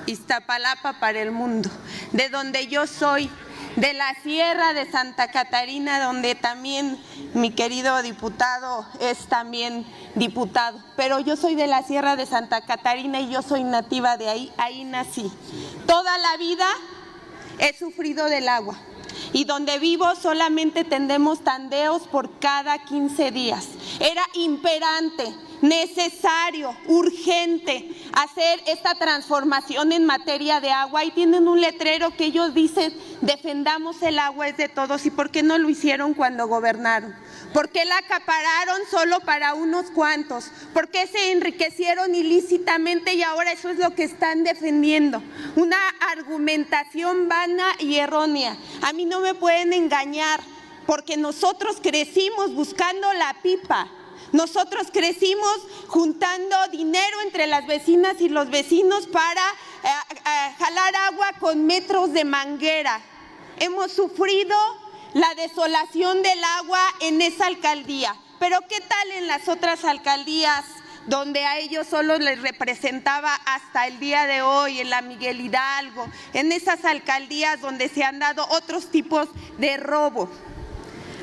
Iztapalapa para el mundo, de donde yo soy, de la Sierra de Santa Catarina, donde también mi querido diputado es también diputado, pero yo soy de la Sierra de Santa Catarina y yo soy nativa de ahí nací. Toda la vida he sufrido del agua y donde vivo solamente tendemos tandeos por cada 15 días. Era imperante, necesario, urgente hacer esta transformación en materia de agua, y tienen un letrero que ellos dicen: defendamos el agua, es de todos. ¿Y por qué no lo hicieron cuando gobernaron? ¿Por qué la acapararon solo para unos cuantos? ¿Por qué se enriquecieron ilícitamente y ahora eso es lo que están defendiendo? Una argumentación vana y errónea. A mí no me pueden engañar, porque nosotros crecimos buscando la pipa. Nosotros crecimos juntando dinero entre las vecinas y los vecinos para jalar agua con metros de manguera. Hemos sufrido la desolación del agua en esa alcaldía. Pero ¿qué tal en las otras alcaldías donde a ellos solo les representaba hasta el día de hoy, en la Miguel Hidalgo, en esas alcaldías donde se han dado otros tipos de robo?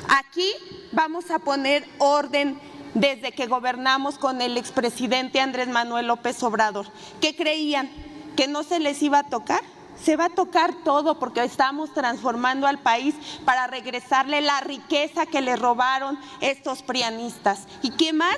Aquí vamos a poner orden desde que gobernamos con el expresidente Andrés Manuel López Obrador. ¿Qué creían? ¿Que no se les iba a tocar? Se va a tocar todo, porque estamos transformando al país para regresarle la riqueza que le robaron estos prianistas. ¿Y qué más?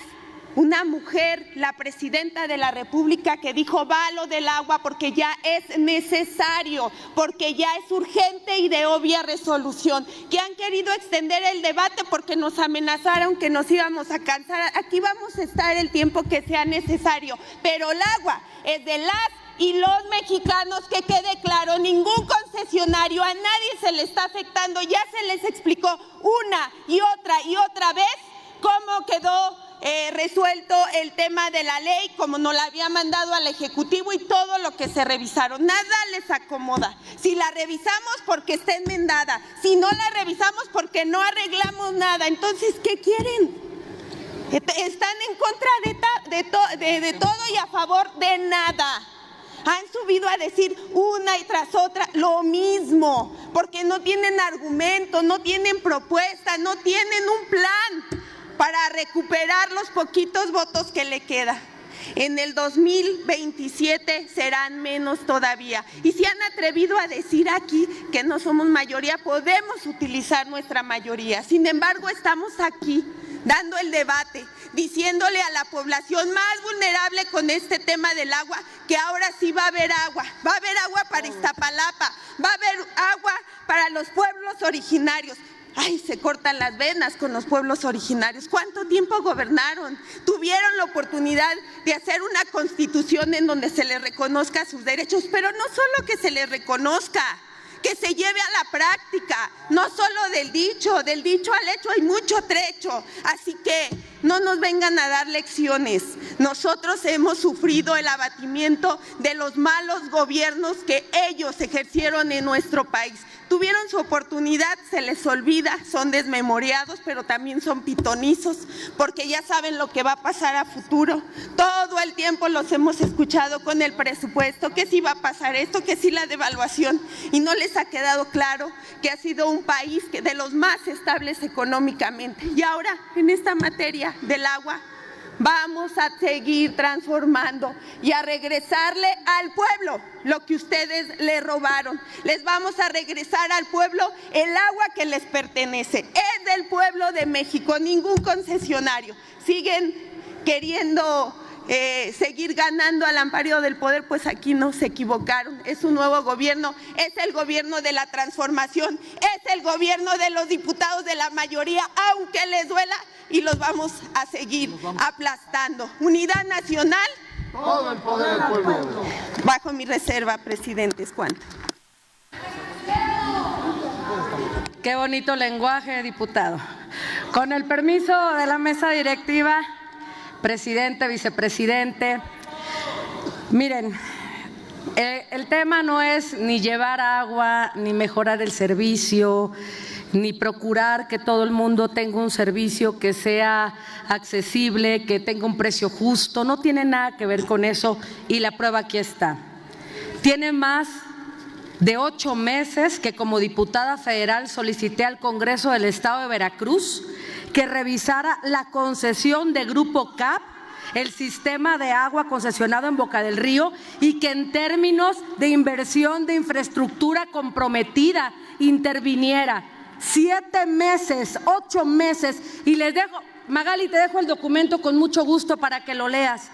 Una mujer, la presidenta de la República, que dijo: va lo del agua porque ya es necesario, porque ya es urgente y de obvia resolución. Que han querido extender el debate porque nos amenazaron que nos íbamos a cansar. Aquí vamos a estar el tiempo que sea necesario, pero el agua es de las y los mexicanos, que quede claro. Ningún concesionario, a nadie se le está afectando. Ya se les explicó una y otra vez cómo quedó resuelto el tema de la ley, como nos la había mandado al Ejecutivo, y todo lo que se revisaron. Nada les acomoda. Si la revisamos, porque está enmendada. Si no la revisamos, porque no arreglamos nada. Entonces, ¿qué quieren? Están en contra de todo y a favor de nada. Han subido a decir una y tras otra lo mismo, porque no tienen argumentos, no tienen propuesta, no tienen un plan para recuperar los poquitos votos que le queda. En el 2027 serán menos todavía. Y si han atrevido a decir aquí que no somos mayoría, podemos utilizar nuestra mayoría. Sin embargo, estamos aquí dando el debate, diciéndole a la población más vulnerable con este tema del agua que ahora sí va a haber agua. Va a haber agua para Iztapalapa, va a haber agua para los pueblos originarios. Ay, se cortan las venas con los pueblos originarios. ¿Cuánto tiempo gobernaron? Tuvieron la oportunidad de hacer una constitución en donde se les reconozca sus derechos, pero no solo que se les reconozca, que se lleve a la práctica, no solo del dicho al hecho hay mucho trecho. Así que no nos vengan a dar lecciones. Nosotros hemos sufrido el abatimiento de los malos gobiernos que ellos ejercieron en nuestro país. Tuvieron su oportunidad, se les olvida, son desmemoriados, pero también son pitonizos, porque ya saben lo que va a pasar a futuro. Todo el tiempo los hemos escuchado con el presupuesto, que sí va a pasar esto, que sí la devaluación, y no les ha quedado claro que ha sido un país de los más estables económicamente. Y ahora, en esta materia del agua, vamos a seguir transformando y a regresarle al pueblo lo que ustedes le robaron. Les vamos a regresar al pueblo el agua que les pertenece. Es del pueblo de México, ningún concesionario. Siguen queriendo seguir ganando al amparo del poder, pues aquí no, se equivocaron. Es un nuevo gobierno, es el gobierno de la transformación, es el gobierno de los diputados de la mayoría, aunque les duela, y los vamos a seguir aplastando. Unidad nacional. Todo el poder del pueblo. Bajo mi reserva, presidente, es cuanto. Qué bonito lenguaje, diputado. Con el permiso de la mesa directiva, presidente, vicepresidente, miren, el tema no es ni llevar agua, ni mejorar el servicio, ni procurar que todo el mundo tenga un servicio que sea accesible, que tenga un precio justo. No tiene nada que ver con eso, y la prueba aquí está. Tiene más de 8 meses que como diputada federal solicité al Congreso del Estado de Veracruz que revisara la concesión de Grupo CAP el sistema de agua concesionado en Boca del Río y que en términos de inversión de infraestructura comprometida interviniera. 7 meses, 8 meses, y les dejo, Magali, te dejo el documento con mucho gusto para que lo leas.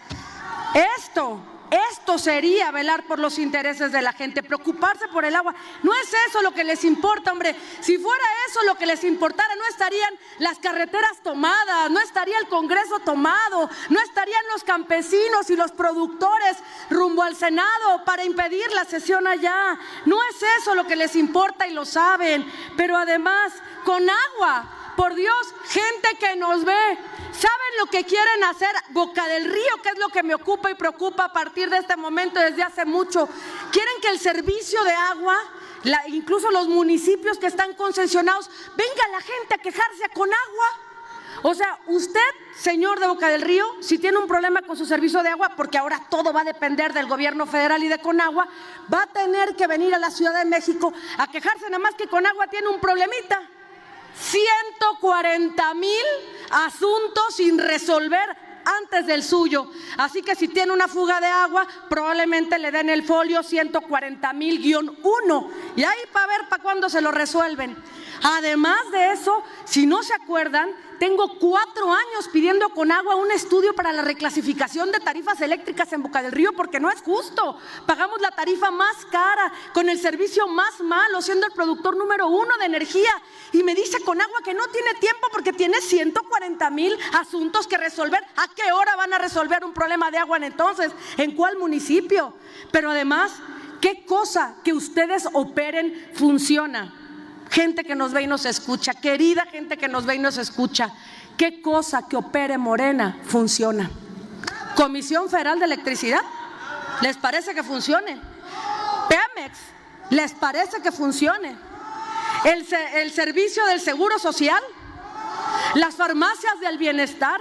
Esto sería velar por los intereses de la gente, preocuparse por el agua. No es eso lo que les importa, hombre. Si fuera eso lo que les importara, no estarían las carreteras tomadas, no estaría el Congreso tomado, no estarían los campesinos y los productores rumbo al Senado para impedir la sesión allá. No es eso lo que les importa y lo saben. Pero además, con agua, por Dios, gente que nos ve, ¿saben lo que quieren hacer? Boca del Río, que es lo que me ocupa y preocupa a partir de este momento desde hace mucho. Quieren que el servicio de agua, incluso los municipios que están concesionados, venga la gente a quejarse con agua. O sea, usted, señor de Boca del Río, si tiene un problema con su servicio de agua, porque ahora todo va a depender del gobierno federal y de Conagua, va a tener que venir a la Ciudad de México a quejarse, nada más que Conagua tiene un problemita. 140,000 asuntos sin resolver antes del suyo. Así que si tiene una fuga de agua, probablemente le den el folio 140,000-1 y ahí para ver para cuándo se lo resuelven. Además de eso, si no se acuerdan, tengo 4 años pidiendo Conagua un estudio para la reclasificación de tarifas eléctricas en Boca del Río, porque no es justo. Pagamos la tarifa más cara, con el servicio más malo, siendo el productor número 1 de energía. Y me dice Conagua que no tiene tiempo porque tiene 140,000 asuntos que resolver. ¿A qué hora van a resolver un problema de agua entonces? ¿En cuál municipio? Pero además, ¿qué cosa que ustedes operen funciona? Gente que nos ve y nos escucha, querida gente que nos ve y nos escucha, ¿qué cosa que opere Morena funciona? Comisión Federal de Electricidad, ¿les parece que funcione? Pemex, ¿les parece que funcione? El servicio del Seguro Social, las farmacias del bienestar,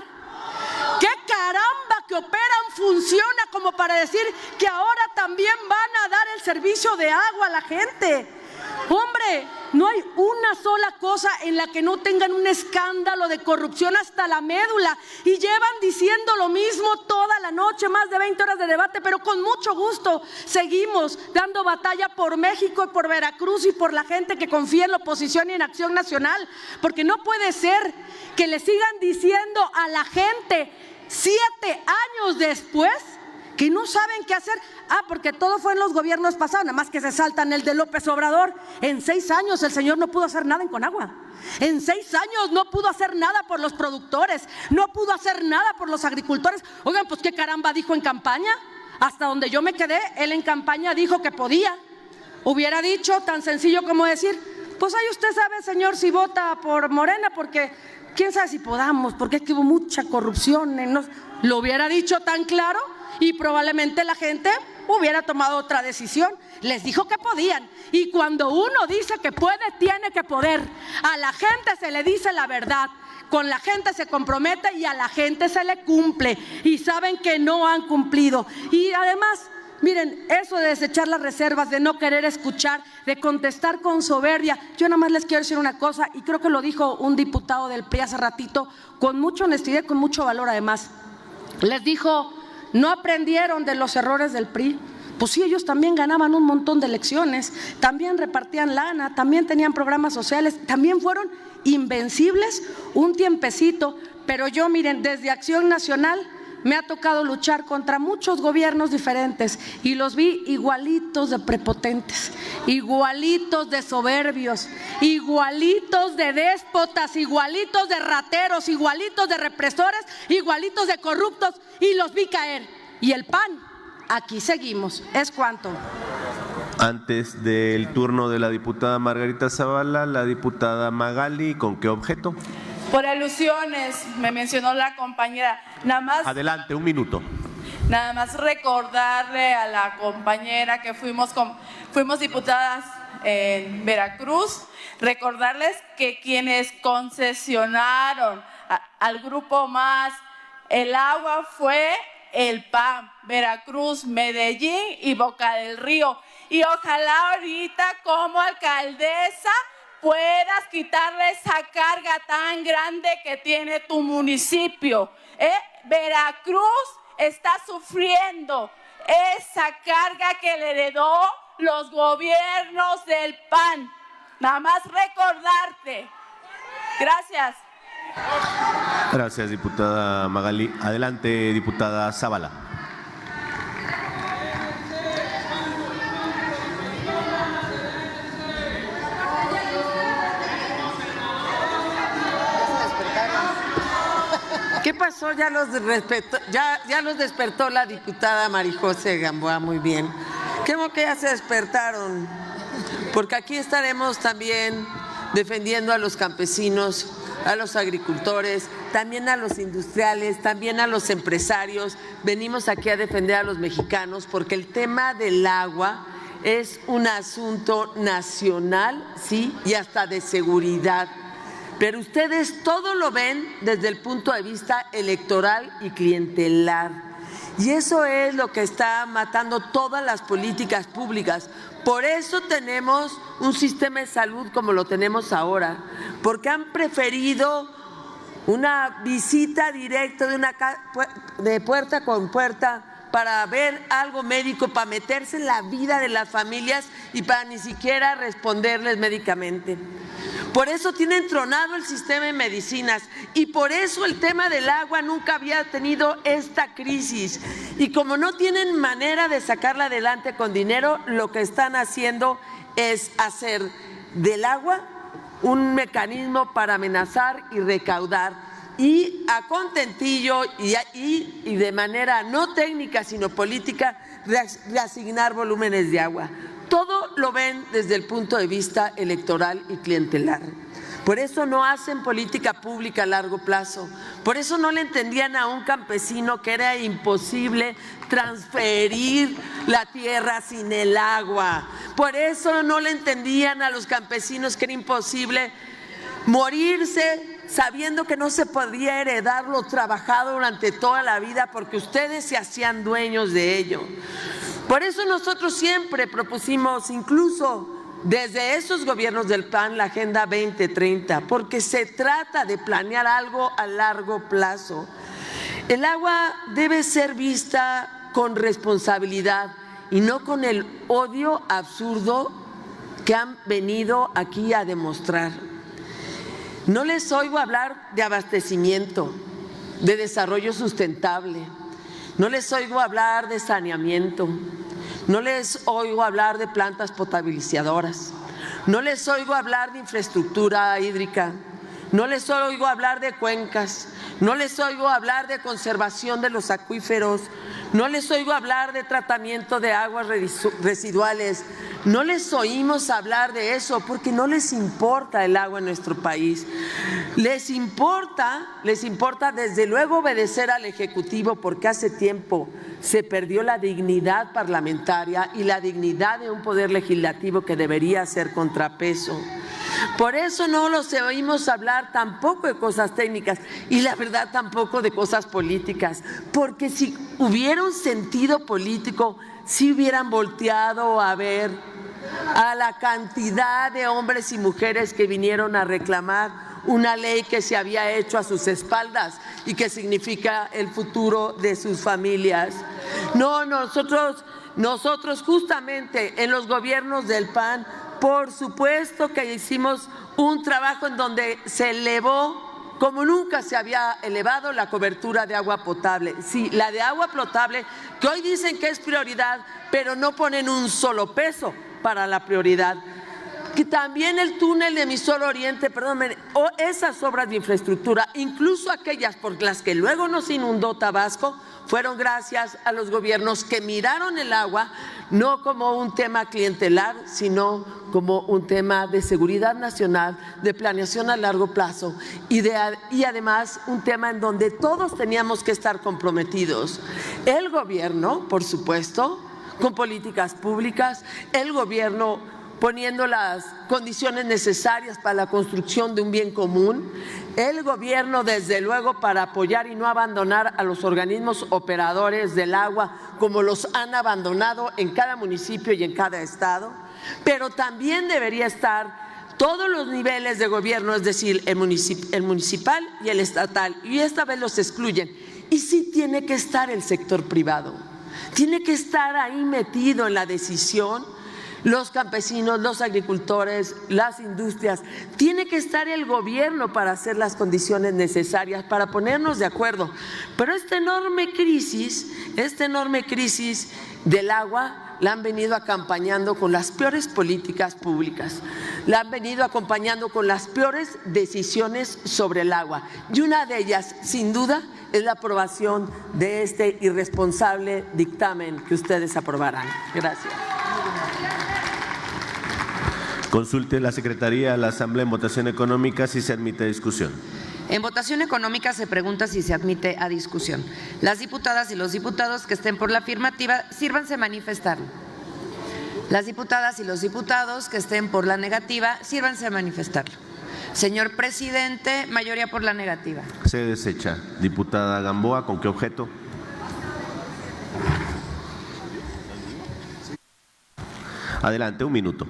¿qué caramba que operan funciona como para decir que ahora también van a dar el servicio de agua a la gente? Hombre, no hay una sola cosa en la que no tengan un escándalo de corrupción hasta la médula y llevan diciendo lo mismo toda la noche, más de 20 horas de debate, pero con mucho gusto seguimos dando batalla por México y por Veracruz y por la gente que confía en la oposición y en Acción Nacional, porque no puede ser que le sigan diciendo a la gente 7 años después que no saben qué hacer. Porque todo fue en los gobiernos pasados, nada más que se saltan el de López Obrador. En 6 años el señor no pudo hacer nada en Conagua. En 6 años no pudo hacer nada por los productores, no pudo hacer nada por los agricultores. Oigan, pues qué caramba dijo en campaña. Hasta donde yo me quedé, él en campaña dijo que podía. Hubiera dicho tan sencillo como decir, pues ahí usted sabe, señor, si vota por Morena, porque quién sabe si podamos, porque es que hubo mucha corrupción. Lo hubiera dicho tan claro y probablemente la gente hubiera tomado otra decisión. Les dijo que podían, y cuando uno dice que puede, tiene que poder. A la gente se le dice la verdad, con la gente se compromete y a la gente se le cumple, y saben que no han cumplido. Y además, miren, eso de desechar las reservas, de no querer escuchar, de contestar con soberbia, yo nada más les quiero decir una cosa, y creo que lo dijo un diputado del PRI hace ratito, con mucha honestidad y con mucho valor además. Les dijo, ¿no aprendieron de los errores del PRI? Pues sí, ellos también ganaban un montón de elecciones, también repartían lana, también tenían programas sociales, también fueron invencibles un tiempecito. Pero yo, miren, desde Acción Nacional me ha tocado luchar contra muchos gobiernos diferentes y los vi igualitos de prepotentes, igualitos de soberbios, igualitos de déspotas, igualitos de rateros, igualitos de represores, igualitos de corruptos, y los vi caer. Y el PAN, aquí seguimos. ¿Es cuánto? Antes del turno de la diputada Margarita Zavala, la diputada Magali, ¿con qué objeto? Por alusiones, me mencionó la compañera. Nada más. Adelante, 1 minuto. Nada más recordarle a la compañera que fuimos diputadas en Veracruz, recordarles que quienes concesionaron al Grupo Más el agua fue el PAN, Veracruz, Medellín y Boca del Río. Y ojalá ahorita como alcaldesa puedas quitarle esa carga tan grande que tiene tu municipio. Veracruz está sufriendo esa carga que le heredó los gobiernos del PAN. Nada más recordarte. Gracias. Gracias, diputada Magali. Adelante, diputada Zavala. ¿Qué pasó? Ya los despertó la diputada Marijose Gamboa, muy bien. ¿Cómo que ya se despertaron? Porque aquí estaremos también defendiendo a los campesinos, a los agricultores, también a los industriales, también a los empresarios. Venimos aquí a defender a los mexicanos porque el tema del agua es un asunto nacional, sí, y hasta de seguridad. Pero ustedes todo lo ven desde el punto de vista electoral y clientelar. Y eso es lo que está matando todas las políticas públicas. Por eso tenemos un sistema de salud como lo tenemos ahora, porque han preferido una visita directa de puerta con puerta para ver algo médico, para meterse en la vida de las familias y para ni siquiera responderles médicamente. Por eso tienen tronado el sistema de medicinas y por eso el tema del agua nunca había tenido esta crisis. Y como no tienen manera de sacarla adelante con dinero, lo que están haciendo es hacer del agua un mecanismo para amenazar y recaudar. Y a contentillo y de manera no técnica sino política, reasignar volúmenes de agua. Todo lo ven desde el punto de vista electoral y clientelar. Por eso no hacen política pública a largo plazo. Por eso no le entendían a un campesino que era imposible transferir la tierra sin el agua. Por eso no le entendían a los campesinos que era imposible morirse sabiendo que no se podía heredar lo trabajado durante toda la vida porque ustedes se hacían dueños de ello. Por eso nosotros siempre propusimos, incluso desde esos gobiernos del PAN, la Agenda 2030, porque se trata de planear algo a largo plazo. El agua debe ser vista con responsabilidad y no con el odio absurdo que han venido aquí a demostrar. No les oigo hablar de abastecimiento, de desarrollo sustentable. No les oigo hablar de saneamiento, no les oigo hablar de plantas potabilizadoras, no les oigo hablar de infraestructura hídrica, no les oigo hablar de cuencas, no les oigo hablar de conservación de los acuíferos, no les oigo hablar de tratamiento de aguas residuales, no les oímos hablar de eso porque no les importa el agua en nuestro país. Les importa desde luego obedecer al Ejecutivo porque hace tiempo se perdió la dignidad parlamentaria y la dignidad de un poder legislativo que debería ser contrapeso. Por eso no los oímos hablar tampoco de cosas técnicas y la verdad tampoco de cosas políticas, porque si hubiera un sentido político, si hubieran volteado a ver a la cantidad de hombres y mujeres que vinieron a reclamar una ley que se había hecho a sus espaldas y que significa el futuro de sus familias. No, nosotros justamente en los gobiernos del PAN, por supuesto que hicimos un trabajo en donde se elevó como nunca se había elevado la cobertura de agua potable. Sí, la de agua potable, que hoy dicen que es prioridad, pero no ponen un solo peso para la prioridad. Que también el túnel de Emisor Oriente, o esas obras de infraestructura, incluso aquellas por las que luego nos inundó Tabasco, fueron gracias a los gobiernos que miraron el agua no como un tema clientelar, sino como un tema de seguridad nacional, de planeación a largo plazo y además un tema en donde todos teníamos que estar comprometidos. El gobierno, por supuesto, con políticas públicas, el gobierno poniendo las condiciones necesarias para la construcción de un bien común, el gobierno desde luego para apoyar y no abandonar a los organismos operadores del agua como los han abandonado en cada municipio y en cada estado, pero también debería estar todos los niveles de gobierno, es decir, el municipal y el estatal, y esta vez los excluyen. Y sí tiene que estar el sector privado, tiene que estar ahí metido en la decisión. Los campesinos, los agricultores, las industrias, tiene que estar el gobierno para hacer las condiciones necesarias, para ponernos de acuerdo. Pero esta enorme crisis del agua la han venido acompañando con las peores políticas públicas, la han venido acompañando con las peores decisiones sobre el agua. Y una de ellas, sin duda, es la aprobación de este irresponsable dictamen que ustedes aprobarán. Gracias. Consulte la Secretaría a la Asamblea en votación económica si se admite a discusión. En votación económica se pregunta si se admite a discusión. Las diputadas y los diputados que estén por la afirmativa, sírvanse a manifestarlo. Las diputadas y los diputados que estén por la negativa, sírvanse a manifestarlo. Señor presidente, mayoría por la negativa. Se desecha. Diputada Gamboa, ¿con qué objeto? Adelante, 1 minuto.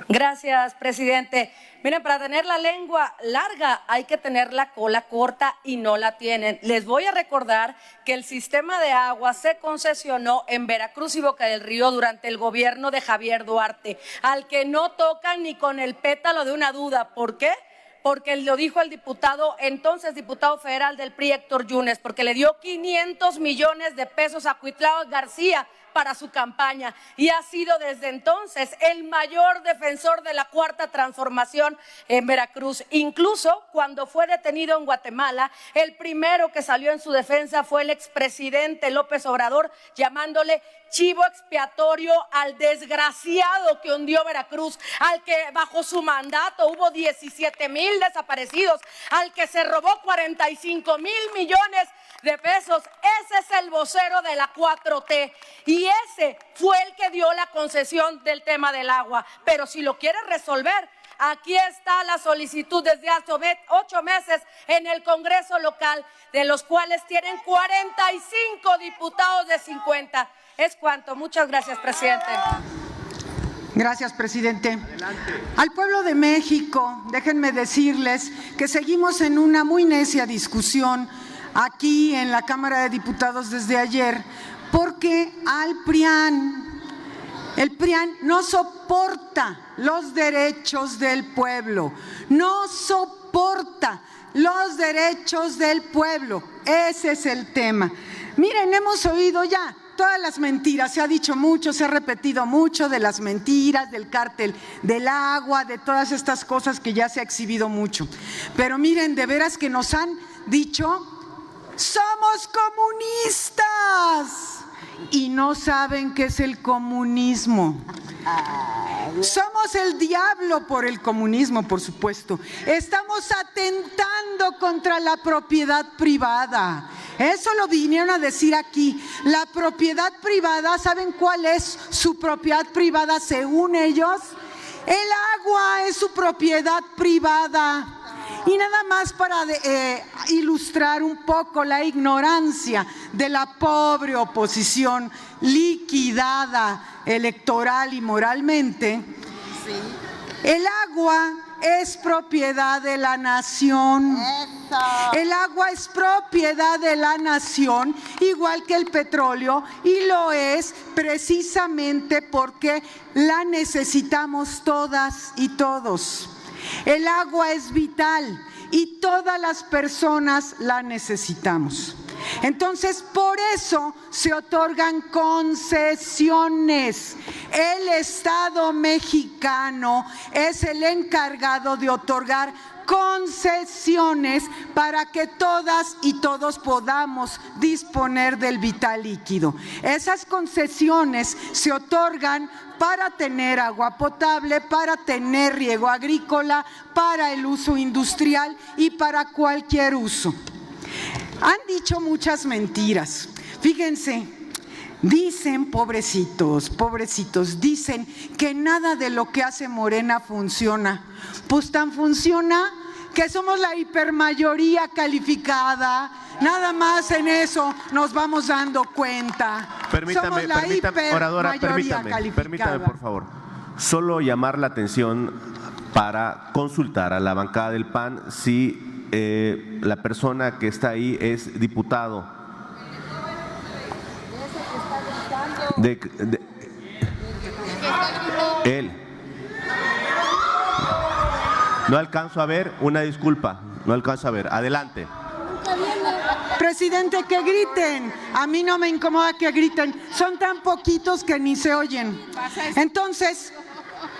Gracias, presidente. Miren, para tener la lengua larga hay que tener la cola corta y no la tienen. Les voy a recordar que el sistema de agua se concesionó en Veracruz y Boca del Río durante el gobierno de Javier Duarte, al que no tocan ni con el pétalo de una duda. ¿Por qué? Porque lo dijo el diputado, entonces diputado federal del PRI, Héctor Yunes, porque le dio 500 millones de pesos a Cuitlao García para su campaña y ha sido desde entonces el mayor defensor de la Cuarta Transformación en Veracruz. Incluso cuando fue detenido en Guatemala, el primero que salió en su defensa fue el expresidente López Obrador, llamándole chivo expiatorio al desgraciado que hundió Veracruz, al que bajo su mandato hubo 17,000 desaparecidos, al que se robó 45,000 millones de pesos. Ese es el vocero de la 4T y ese fue el que dio la concesión del tema del agua. Pero si lo quiere resolver, aquí está la solicitud desde hace 8 meses en el Congreso local, de los cuales tienen 45 diputados de 50. Es cuanto. Muchas gracias, presidente. Gracias, presidente. Al pueblo de México, déjenme decirles que seguimos en una muy necia discusión aquí en la Cámara de Diputados desde ayer, porque el PRIAN no soporta los derechos del pueblo, no soporta los derechos del pueblo. Ese es el tema. Miren, hemos oído ya todas las mentiras, se ha dicho mucho, se ha repetido mucho de las mentiras, del cártel del agua, de todas estas cosas que ya se ha exhibido mucho. Pero miren, de veras que nos han dicho, somos comunistas y no saben qué es el comunismo. Somos el diablo por el comunismo, por supuesto. Estamos atentando contra la propiedad privada. Eso lo vinieron a decir aquí. La propiedad privada, ¿saben cuál es su propiedad privada según ellos? El agua es su propiedad privada. Y nada más para ilustrar un poco la ignorancia de la pobre oposición liquidada electoral y moralmente, el agua es propiedad de la nación. El agua es propiedad de la nación, igual que el petróleo, y lo es precisamente porque la necesitamos todas y todos. El agua es vital y todas las personas la necesitamos. Entonces, por eso se otorgan concesiones. El Estado mexicano es el encargado de otorgar concesiones para que todas y todos podamos disponer del vital líquido. Esas concesiones se otorgan para tener agua potable, para tener riego agrícola, para el uso industrial y para cualquier uso. Han dicho muchas mentiras. Fíjense, dicen, pobrecitos, dicen que nada de lo que hace Morena funciona. Pues tan funciona que somos la hipermayoría calificada. Nada más en eso nos vamos dando cuenta. Permítame, oradora, permítame, por favor. Solo llamar la atención para consultar a la bancada del PAN si la persona que está ahí es diputado. Él. No alcanzo a ver, una disculpa, no alcanzo a ver. Adelante. Presidente, que griten. A mí no me incomoda que griten. Son tan poquitos que ni se oyen. Entonces,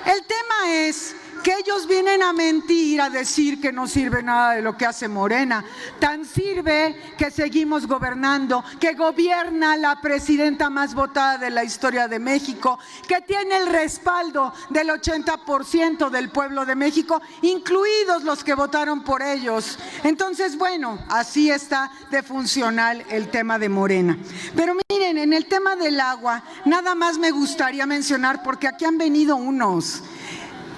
el tema es que ellos vienen a mentir, a decir que no sirve nada de lo que hace Morena. Tan sirve que seguimos gobernando, que gobierna la presidenta más votada de la historia de México, que tiene el respaldo del 80% del pueblo de México, incluidos los que votaron por ellos. Entonces, bueno, así está de funcional el tema de Morena. Pero miren, en el tema del agua, nada más me gustaría mencionar, porque aquí han venido unos.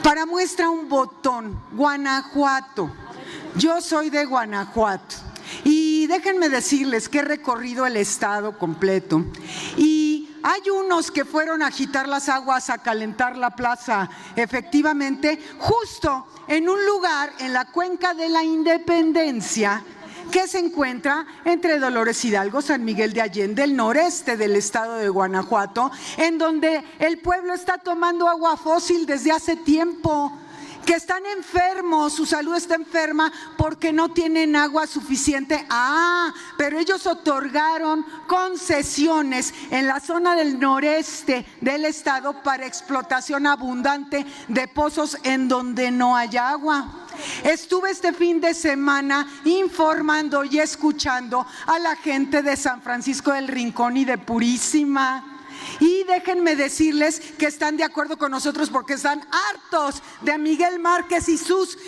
Para muestra un botón, Guanajuato. Yo soy de Guanajuato y déjenme decirles que he recorrido el estado completo y hay unos que fueron a agitar las aguas, a calentar la plaza, efectivamente, justo en un lugar en la Cuenca de la Independencia, que se encuentra entre Dolores Hidalgo, San Miguel de Allende, el noreste del estado de Guanajuato, en donde el pueblo está tomando agua fósil desde hace tiempo, que están enfermos, su salud está enferma porque no tienen agua suficiente. Pero ellos otorgaron concesiones en la zona del noreste del estado para explotación abundante de pozos en donde no hay agua. Estuve este fin de semana informando y escuchando a la gente de San Francisco del Rincón y de Purísima. Y déjenme decirles que están de acuerdo con nosotros porque están hartos de Miguel Márquez y sus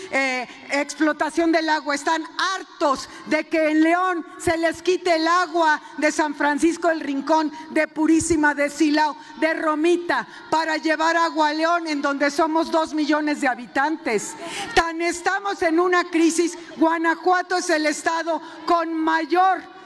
explotación del agua. Están hartos de que en León se les quite el agua de San Francisco del Rincón, de Purísima, de Silao, de Romita, para llevar agua a León, en donde somos 2 millones de habitantes. Tan estamos en una crisis. Guanajuato es el estado con mayor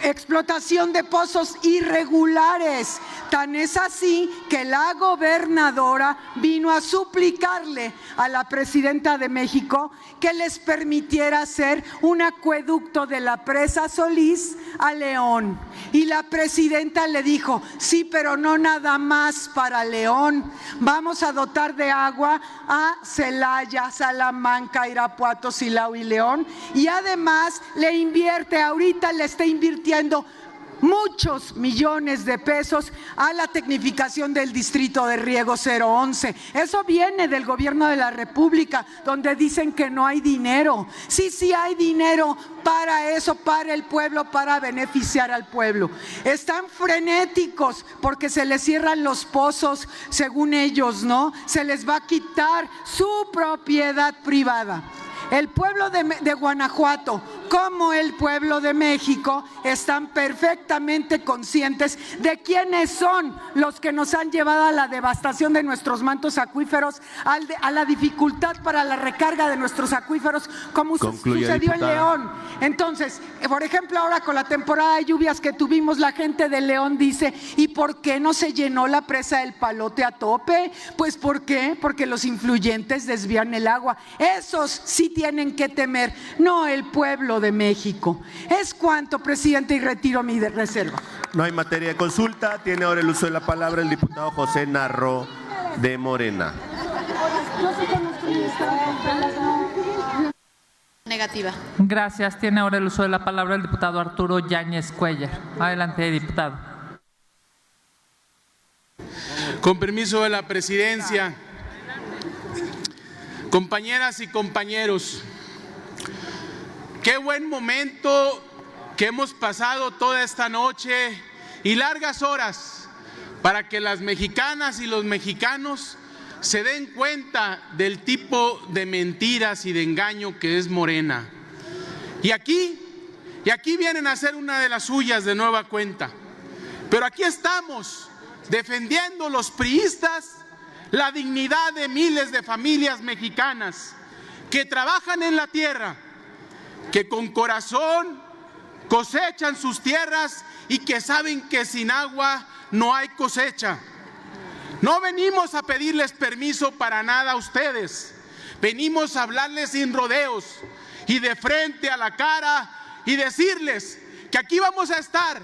explotación de pozos irregulares. Tan es así que la gobernadora vino a suplicarle a la presidenta de México que les permitiera hacer un acueducto de la presa Solís a León. Y la presidenta le dijo: sí, pero no nada más para León. Vamos a dotar de agua a Celaya, Salamanca, Irapuato, Silao y León. Y además le invierte, ahorita le está invirtiendo muchos millones de pesos a la tecnificación del distrito de riego 011. Eso viene del gobierno de la República, donde dicen que no hay dinero. Sí hay dinero para eso, para el pueblo, para beneficiar al pueblo. Están frenéticos porque se les cierran los pozos, según ellos, ¿no? Se les va a quitar su propiedad privada. El pueblo de Guanajuato, como el pueblo de México, están perfectamente conscientes de quiénes son los que nos han llevado a la devastación de nuestros mantos acuíferos, a la dificultad para la recarga de nuestros acuíferos, como sucedió en León. Entonces, por ejemplo, ahora con la temporada de lluvias que tuvimos, la gente de León dice: ¿y por qué no se llenó la presa del Palote a tope? Pues ¿por qué? Porque los influyentes desvían el agua. Esos sí tienen que temer, no el pueblo de México. Es cuanto, presidente, y retiro mi reserva. No hay materia de consulta. Tiene ahora el uso de la palabra el diputado José Narro, de Morena. Negativa. Gracias. Tiene ahora el uso de la palabra el diputado Arturo Yáñez Cuellar. Adelante, diputado. Con permiso de la presidencia, compañeras y compañeros, qué buen momento que hemos pasado toda esta noche y largas horas para que las mexicanas y los mexicanos se den cuenta del tipo de mentiras y de engaño que es Morena. Y aquí vienen a hacer una de las suyas de nueva cuenta. Pero aquí estamos defendiendo los priistas la dignidad de miles de familias mexicanas que trabajan en la tierra, que con corazón cosechan sus tierras y que saben que sin agua no hay cosecha. No venimos a pedirles permiso para nada a ustedes. Venimos a hablarles sin rodeos y de frente a la cara y decirles que aquí vamos a estar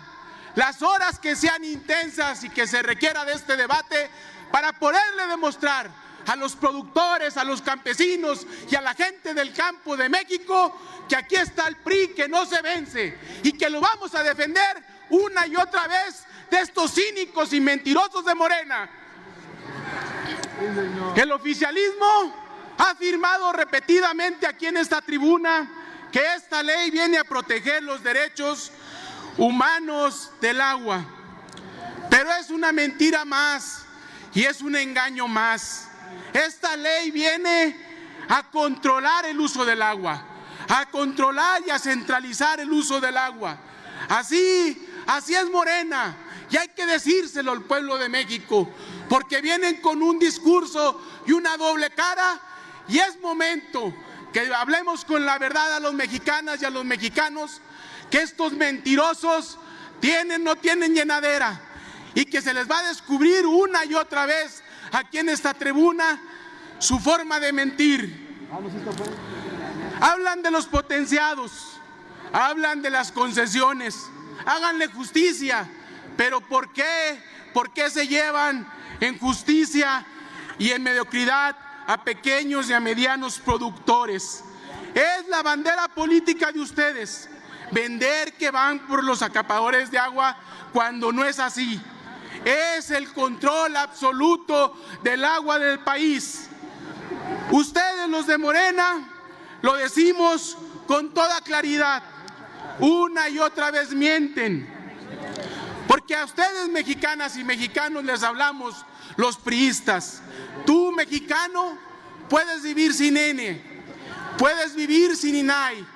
las horas que sean intensas y que se requiera de este debate para poderle demostrar a los productores, a los campesinos y a la gente del campo de México que aquí está el PRI que no se vence y que lo vamos a defender una y otra vez de estos cínicos y mentirosos de Morena. El oficialismo ha afirmado repetidamente aquí en esta tribuna que esta ley viene a proteger los derechos humanos del agua, pero es una mentira más y es un engaño más. Esta ley viene a controlar el uso del agua, a controlar y a centralizar el uso del agua. Así es Morena, y hay que decírselo al pueblo de México, porque vienen con un discurso y una doble cara, y es momento que hablemos con la verdad a los mexicanas y a los mexicanos, que estos mentirosos no tienen llenadera, y que se les va a descubrir una y otra vez aquí en esta tribuna su forma de mentir. Hablan de los potenciados, hablan de las concesiones, háganle justicia, pero ¿por qué? ¿Por qué se llevan en justicia y en mediocridad a pequeños y a medianos productores? Es la bandera política de ustedes, vender que van por los acaparadores de agua cuando no es así. Es el control absoluto del agua del país. Ustedes, los de Morena, lo decimos con toda claridad, una y otra vez mienten, porque a ustedes, mexicanas y mexicanos, les hablamos los priistas. Tú, mexicano, puedes vivir sin N, puedes vivir sin INAI,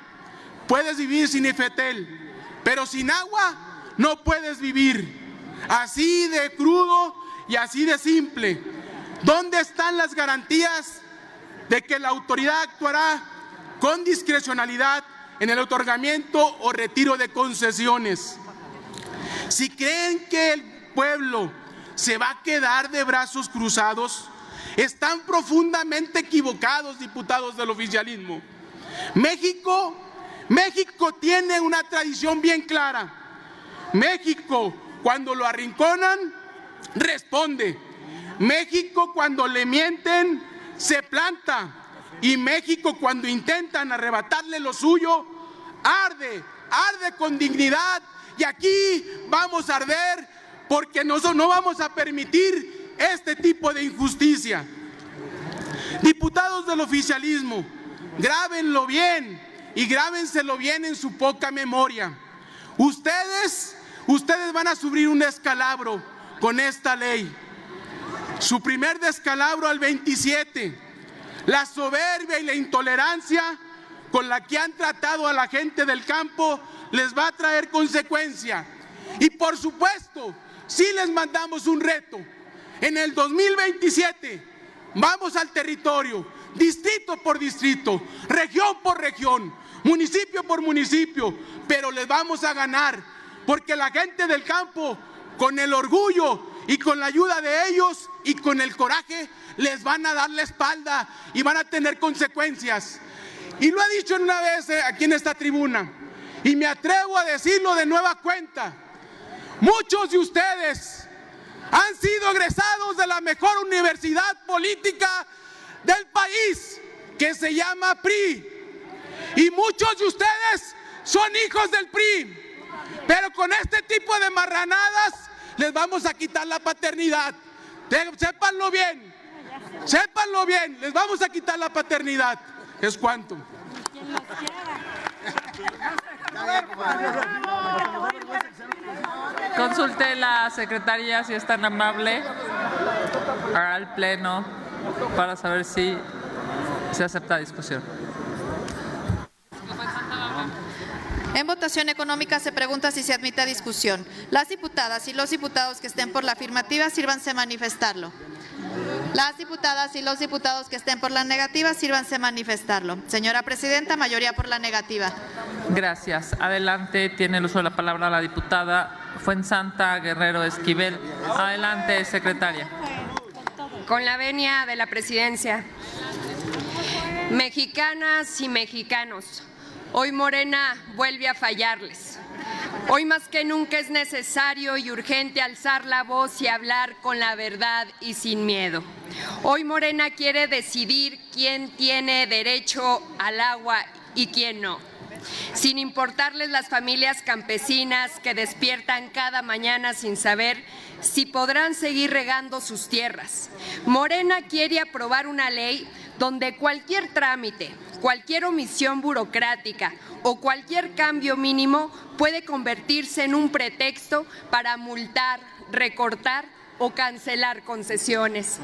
puedes vivir sin IFETEL, pero sin agua no puedes vivir. Así de crudo y así de simple. ¿Dónde están las garantías de que la autoridad actuará con discrecionalidad en el otorgamiento o retiro de concesiones? Si creen que el pueblo se va a quedar de brazos cruzados, están profundamente equivocados, diputados del oficialismo. México tiene una tradición bien clara. México, cuando lo arrinconan, responde. México, cuando le mienten, se planta. Y México, cuando intentan arrebatarle lo suyo, arde con dignidad. Y aquí vamos a arder porque no vamos a permitir este tipo de injusticia. Diputados del oficialismo, grábenlo bien y grábenselo bien en su poca memoria. Ustedes van a sufrir un descalabro con esta ley. Su primer descalabro al 27. La soberbia y la intolerancia con la que han tratado a la gente del campo les va a traer consecuencia. Y por supuesto, sí les mandamos un reto. En el 2027 vamos al territorio, distrito por distrito, región por región, municipio por municipio, pero les vamos a ganar, porque la gente del campo, con el orgullo y con la ayuda de ellos y con el coraje, les van a dar la espalda y van a tener consecuencias. Y lo he dicho una vez aquí en esta tribuna, y me atrevo a decirlo de nueva cuenta. Muchos de ustedes han sido egresados de la mejor universidad política del país, que se llama PRI. Y muchos de ustedes son hijos del PRI. Pero con este tipo de marranadas les vamos a quitar la paternidad. Sépanlo bien, les vamos a quitar la paternidad. ¿Es cuánto? Consulte la secretaria, si es tan amable, al pleno para saber si se acepta discusión. En votación económica se pregunta si se admite a discusión. Las diputadas y los diputados que estén por la afirmativa, sírvanse manifestarlo. Las diputadas y los diputados que estén por la negativa, sírvanse manifestarlo. Señora Presidenta, mayoría por la negativa. Gracias. Adelante, tiene el uso de la palabra la diputada Fuensanta Guerrero Esquivel. Adelante, secretaria. con la venia de la presidencia. Mexicanas y mexicanos, hoy Morena vuelve a fallarles. Hoy más que nunca es necesario y urgente alzar la voz y hablar con la verdad y sin miedo. Hoy Morena quiere decidir quién tiene derecho al agua y quién no, sin importarles las familias campesinas que despiertan cada mañana sin saber si podrán seguir regando sus tierras. Morena quiere aprobar una ley donde cualquier trámite, cualquier omisión burocrática o cualquier cambio mínimo puede convertirse en un pretexto para multar, recortar o cancelar concesiones.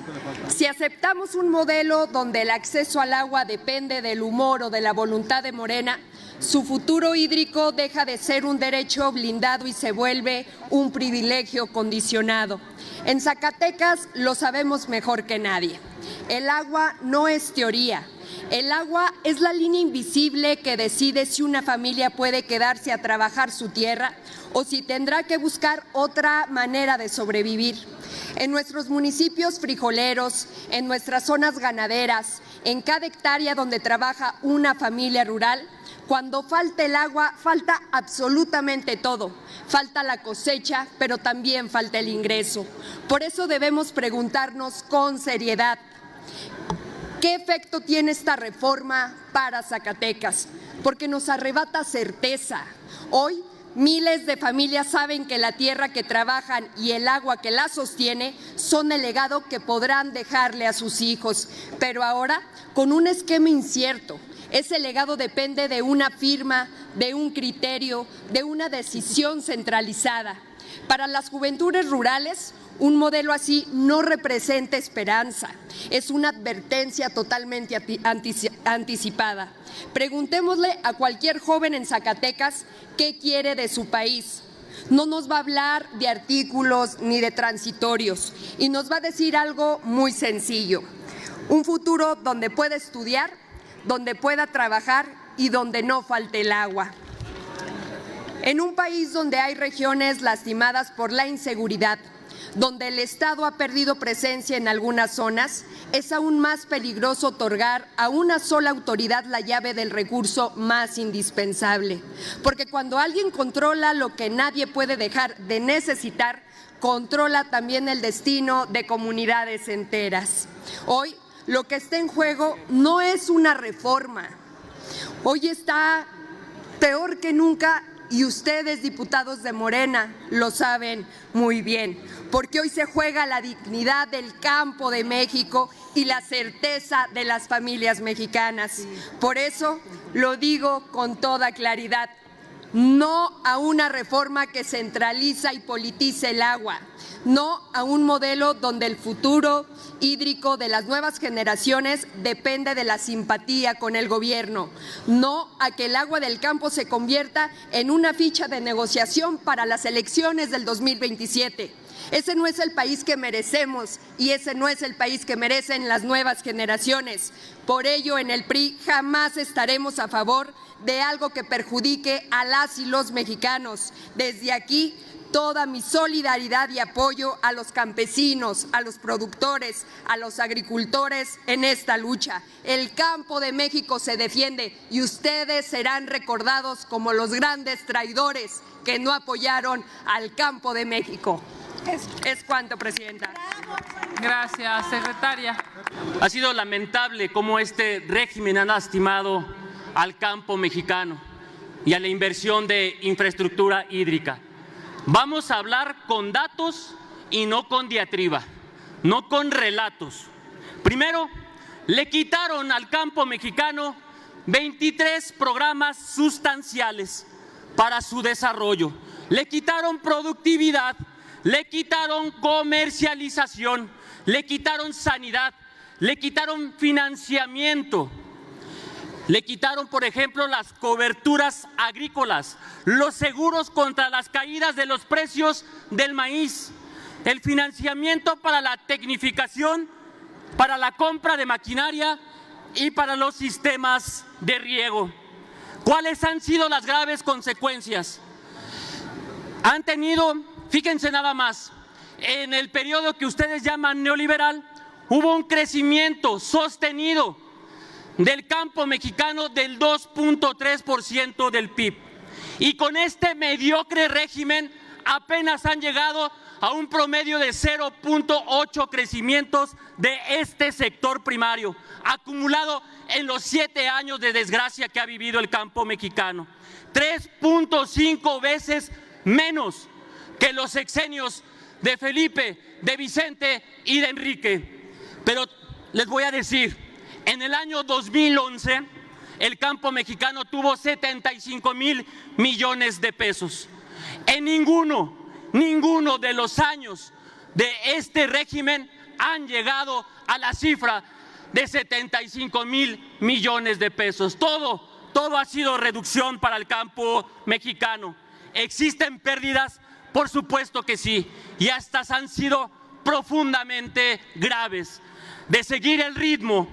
Si aceptamos un modelo donde el acceso al agua depende del humor o de la voluntad de Morena, su futuro hídrico deja de ser un derecho blindado y se vuelve un privilegio condicionado. En Zacatecas lo sabemos mejor que nadie. El agua no es teoría. El agua es la línea invisible que decide si una familia puede quedarse a trabajar su tierra o si tendrá que buscar otra manera de sobrevivir. En nuestros municipios frijoleros, en nuestras zonas ganaderas, en cada hectárea donde trabaja una familia rural, cuando falta el agua, falta absolutamente todo. Falta la cosecha, pero también falta el ingreso. Por eso debemos preguntarnos con seriedad, ¿qué efecto tiene esta reforma para Zacatecas? Porque nos arrebata certeza. Hoy, miles de familias saben que la tierra que trabajan y el agua que la sostiene son el legado que podrán dejarle a sus hijos. Pero ahora, con un esquema incierto, ese legado depende de una firma, de un criterio, de una decisión centralizada. Para las juventudes rurales, un modelo así no representa esperanza, es una advertencia totalmente anticipada. Preguntémosle a cualquier joven en Zacatecas qué quiere de su país. No nos va a hablar de artículos ni de transitorios y nos va a decir algo muy sencillo. Un futuro donde pueda estudiar, donde pueda trabajar y donde no falte el agua. En un país donde hay regiones lastimadas por la inseguridad, donde el Estado ha perdido presencia en algunas zonas, es aún más peligroso otorgar a una sola autoridad la llave del recurso más indispensable. Porque cuando alguien controla lo que nadie puede dejar de necesitar, controla también el destino de comunidades enteras. Hoy, lo que está en juego no es una reforma. Hoy está peor que nunca y ustedes, diputados de Morena, lo saben muy bien, porque hoy se juega la dignidad del campo de México y la certeza de las familias mexicanas. Por eso lo digo con toda claridad, no a una reforma que centraliza y politice el agua, no a un modelo donde el futuro hídrico de las nuevas generaciones depende de la simpatía con el gobierno, no a que el agua del campo se convierta en una ficha de negociación para las elecciones del 2027. Ese no es el país que merecemos y ese no es el país que merecen las nuevas generaciones. Por ello, en el PRI jamás estaremos a favor de algo que perjudique a las y los mexicanos. Desde aquí, toda mi solidaridad y apoyo a los campesinos, a los productores, a los agricultores en esta lucha. El campo de México se defiende y ustedes serán recordados como los grandes traidores que no apoyaron al campo de México. Es cuanto, Presidenta. Gracias, secretaria. Ha sido lamentable cómo este régimen ha lastimado al campo mexicano y a la inversión de infraestructura hídrica. Vamos a hablar con datos y no con diatriba, no con relatos. Primero, le quitaron al campo mexicano 23 programas sustanciales para su desarrollo. Le quitaron productividad, le quitaron comercialización, le quitaron sanidad, le quitaron financiamiento. Le quitaron, por ejemplo, las coberturas agrícolas, los seguros contra las caídas de los precios del maíz, el financiamiento para la tecnificación, para la compra de maquinaria y para los sistemas de riego. ¿Cuáles han sido las graves consecuencias? Han tenido, fíjense nada más, en el periodo que ustedes llaman neoliberal, hubo un crecimiento sostenido del campo mexicano del 2.3% del PIB. Y con este mediocre régimen apenas han llegado a un promedio de 0.8 crecimientos de este sector primario, acumulado en los 7 años de desgracia que ha vivido el campo mexicano. 3.5 veces menos que los sexenios de Felipe, de Vicente y de Enrique. Pero les voy a decir, en el año 2011 el campo mexicano tuvo 75,000 millones de pesos. En ninguno de los años de este régimen han llegado a la cifra de 75,000 millones de pesos. Todo ha sido reducción para el campo mexicano. ¿Existen pérdidas? Por supuesto que sí, y estas han sido profundamente graves. De seguir el ritmo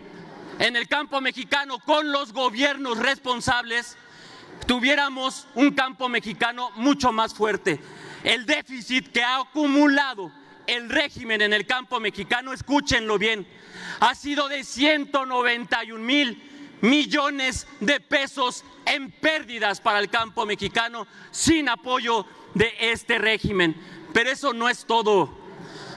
en el campo mexicano con los gobiernos responsables, tuviéramos un campo mexicano mucho más fuerte. El déficit que ha acumulado el régimen en el campo mexicano, escúchenlo bien, ha sido de 191,000 millones de pesos en pérdidas para el campo mexicano sin apoyo de este régimen. Pero eso no es todo.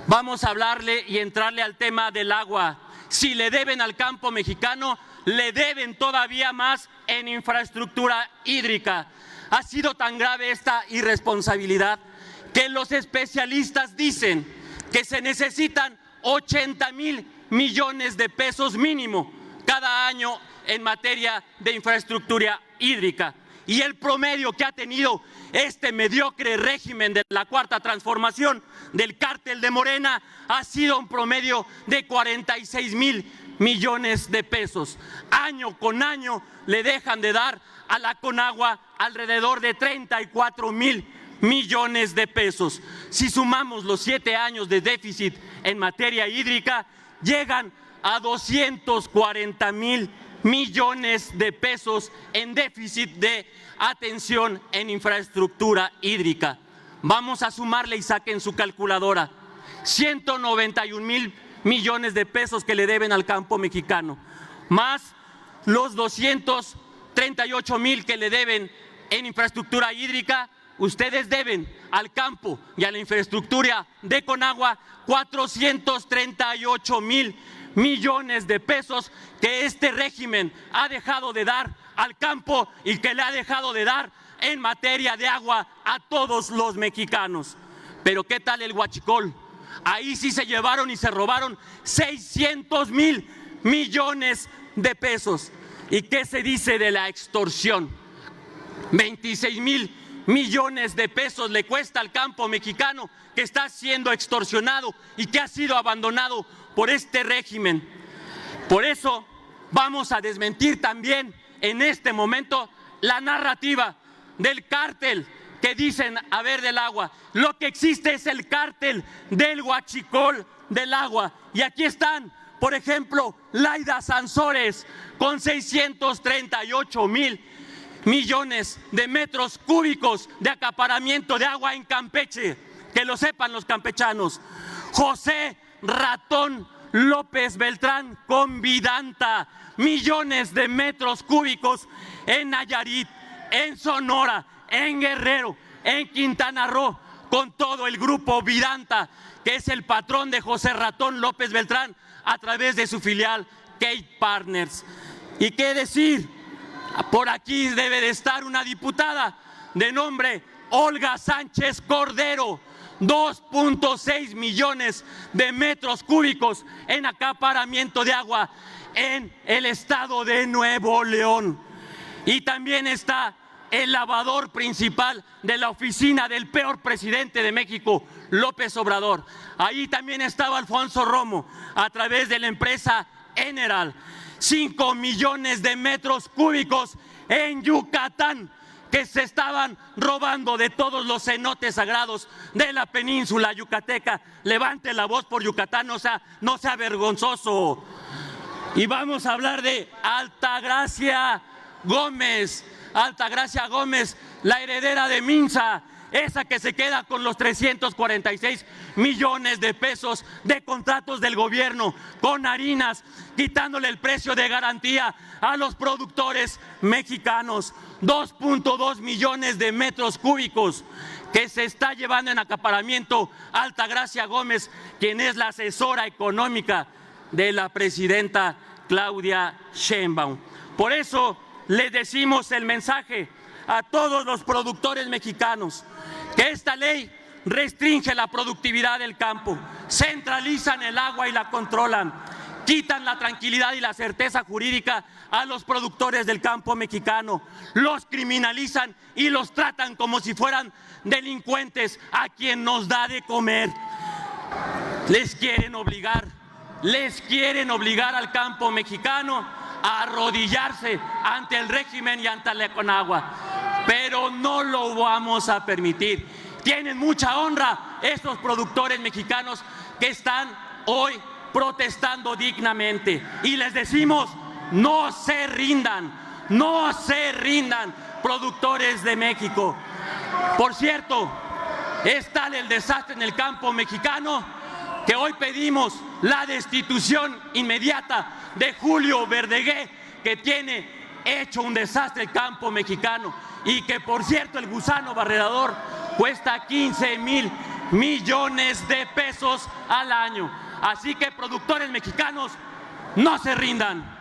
Vamos a hablarle y entrarle al tema del agua. Si le deben al campo mexicano, le deben todavía más en infraestructura hídrica. Ha sido tan grave esta irresponsabilidad que los especialistas dicen que se necesitan 80,000 millones de pesos mínimo cada año en materia de infraestructura hídrica. Y el promedio que ha tenido este mediocre régimen de la Cuarta Transformación del cártel de Morena ha sido un promedio de 46,000 millones de pesos. Año con año le dejan de dar a la Conagua alrededor de 34,000 millones de pesos. Si sumamos los 7 años de déficit en materia hídrica, llegan a 240,000 millones de pesos en déficit de atención en infraestructura hídrica. Vamos a sumarle y saquen su calculadora. 191,000 millones de pesos que le deben al campo mexicano, más los 238,000 que le deben en infraestructura hídrica. Ustedes deben al campo y a la infraestructura de Conagua 438,000 millones de pesos que este régimen ha dejado de dar al campo y que le ha dejado de dar en materia de agua a todos los mexicanos. Pero ¿qué tal el huachicol? Ahí sí se llevaron y se robaron 600,000 millones de pesos. ¿Y qué se dice de la extorsión? 26,000 millones de pesos le cuesta al campo mexicano que está siendo extorsionado y que ha sido abandonado por este régimen. Por eso vamos a desmentir también en este momento la narrativa del cártel que dicen haber del agua. Lo que existe es el cártel del huachicol del agua. Y aquí están, por ejemplo, Laida Sansores con 638,000 millones de metros cúbicos de acaparamiento de agua en Campeche, que lo sepan los campechanos. José Ratón López Beltrán con Vidanta, millones de metros cúbicos en Nayarit, en Sonora, en Guerrero, en Quintana Roo, con todo el grupo Vidanta, que es el patrón de José Ratón López Beltrán a través de su filial Kate Partners. ¿Y qué decir? Por aquí debe de estar una diputada de nombre Olga Sánchez Cordero, 2.6 millones de metros cúbicos en acaparamiento de agua en el estado de Nuevo León. Y también está el lavador principal de la oficina del peor presidente de México, López Obrador. Ahí también estaba Alfonso Romo a través de la empresa Eneral. 5 millones de metros cúbicos en Yucatán que se estaban robando de todos los cenotes sagrados de la península yucateca. Levante la voz por Yucatán, no sea vergonzoso. Y vamos a hablar de Altagracia Gómez, la heredera de Minsa, esa que se queda con los 346 millones de pesos de contratos del gobierno con harinas, quitándole el precio de garantía a los productores mexicanos. 2.2 millones de metros cúbicos que se está llevando en acaparamiento Altagracia Gómez, quien es la asesora económica de la presidenta Claudia Sheinbaum. Por eso le decimos el mensaje a todos los productores mexicanos, que esta ley restringe la productividad del campo, centralizan el agua y la controlan, quitan la tranquilidad y la certeza jurídica a los productores del campo mexicano, los criminalizan y los tratan como si fueran delincuentes a quien nos da de comer. Les quieren obligar al campo mexicano a arrodillarse ante el régimen y ante la Conagua, pero no lo vamos a permitir. Tienen mucha honra estos productores mexicanos que están hoy protestando dignamente y les decimos: no se rindan, productores de México. Por cierto, es tal el desastre en el campo mexicano que hoy pedimos la destitución inmediata de Julio Verdegué, que tiene hecho un desastre el campo mexicano y que, por cierto, el gusano barredador cuesta 15,000 millones de pesos al año. Así que, productores mexicanos, no se rindan.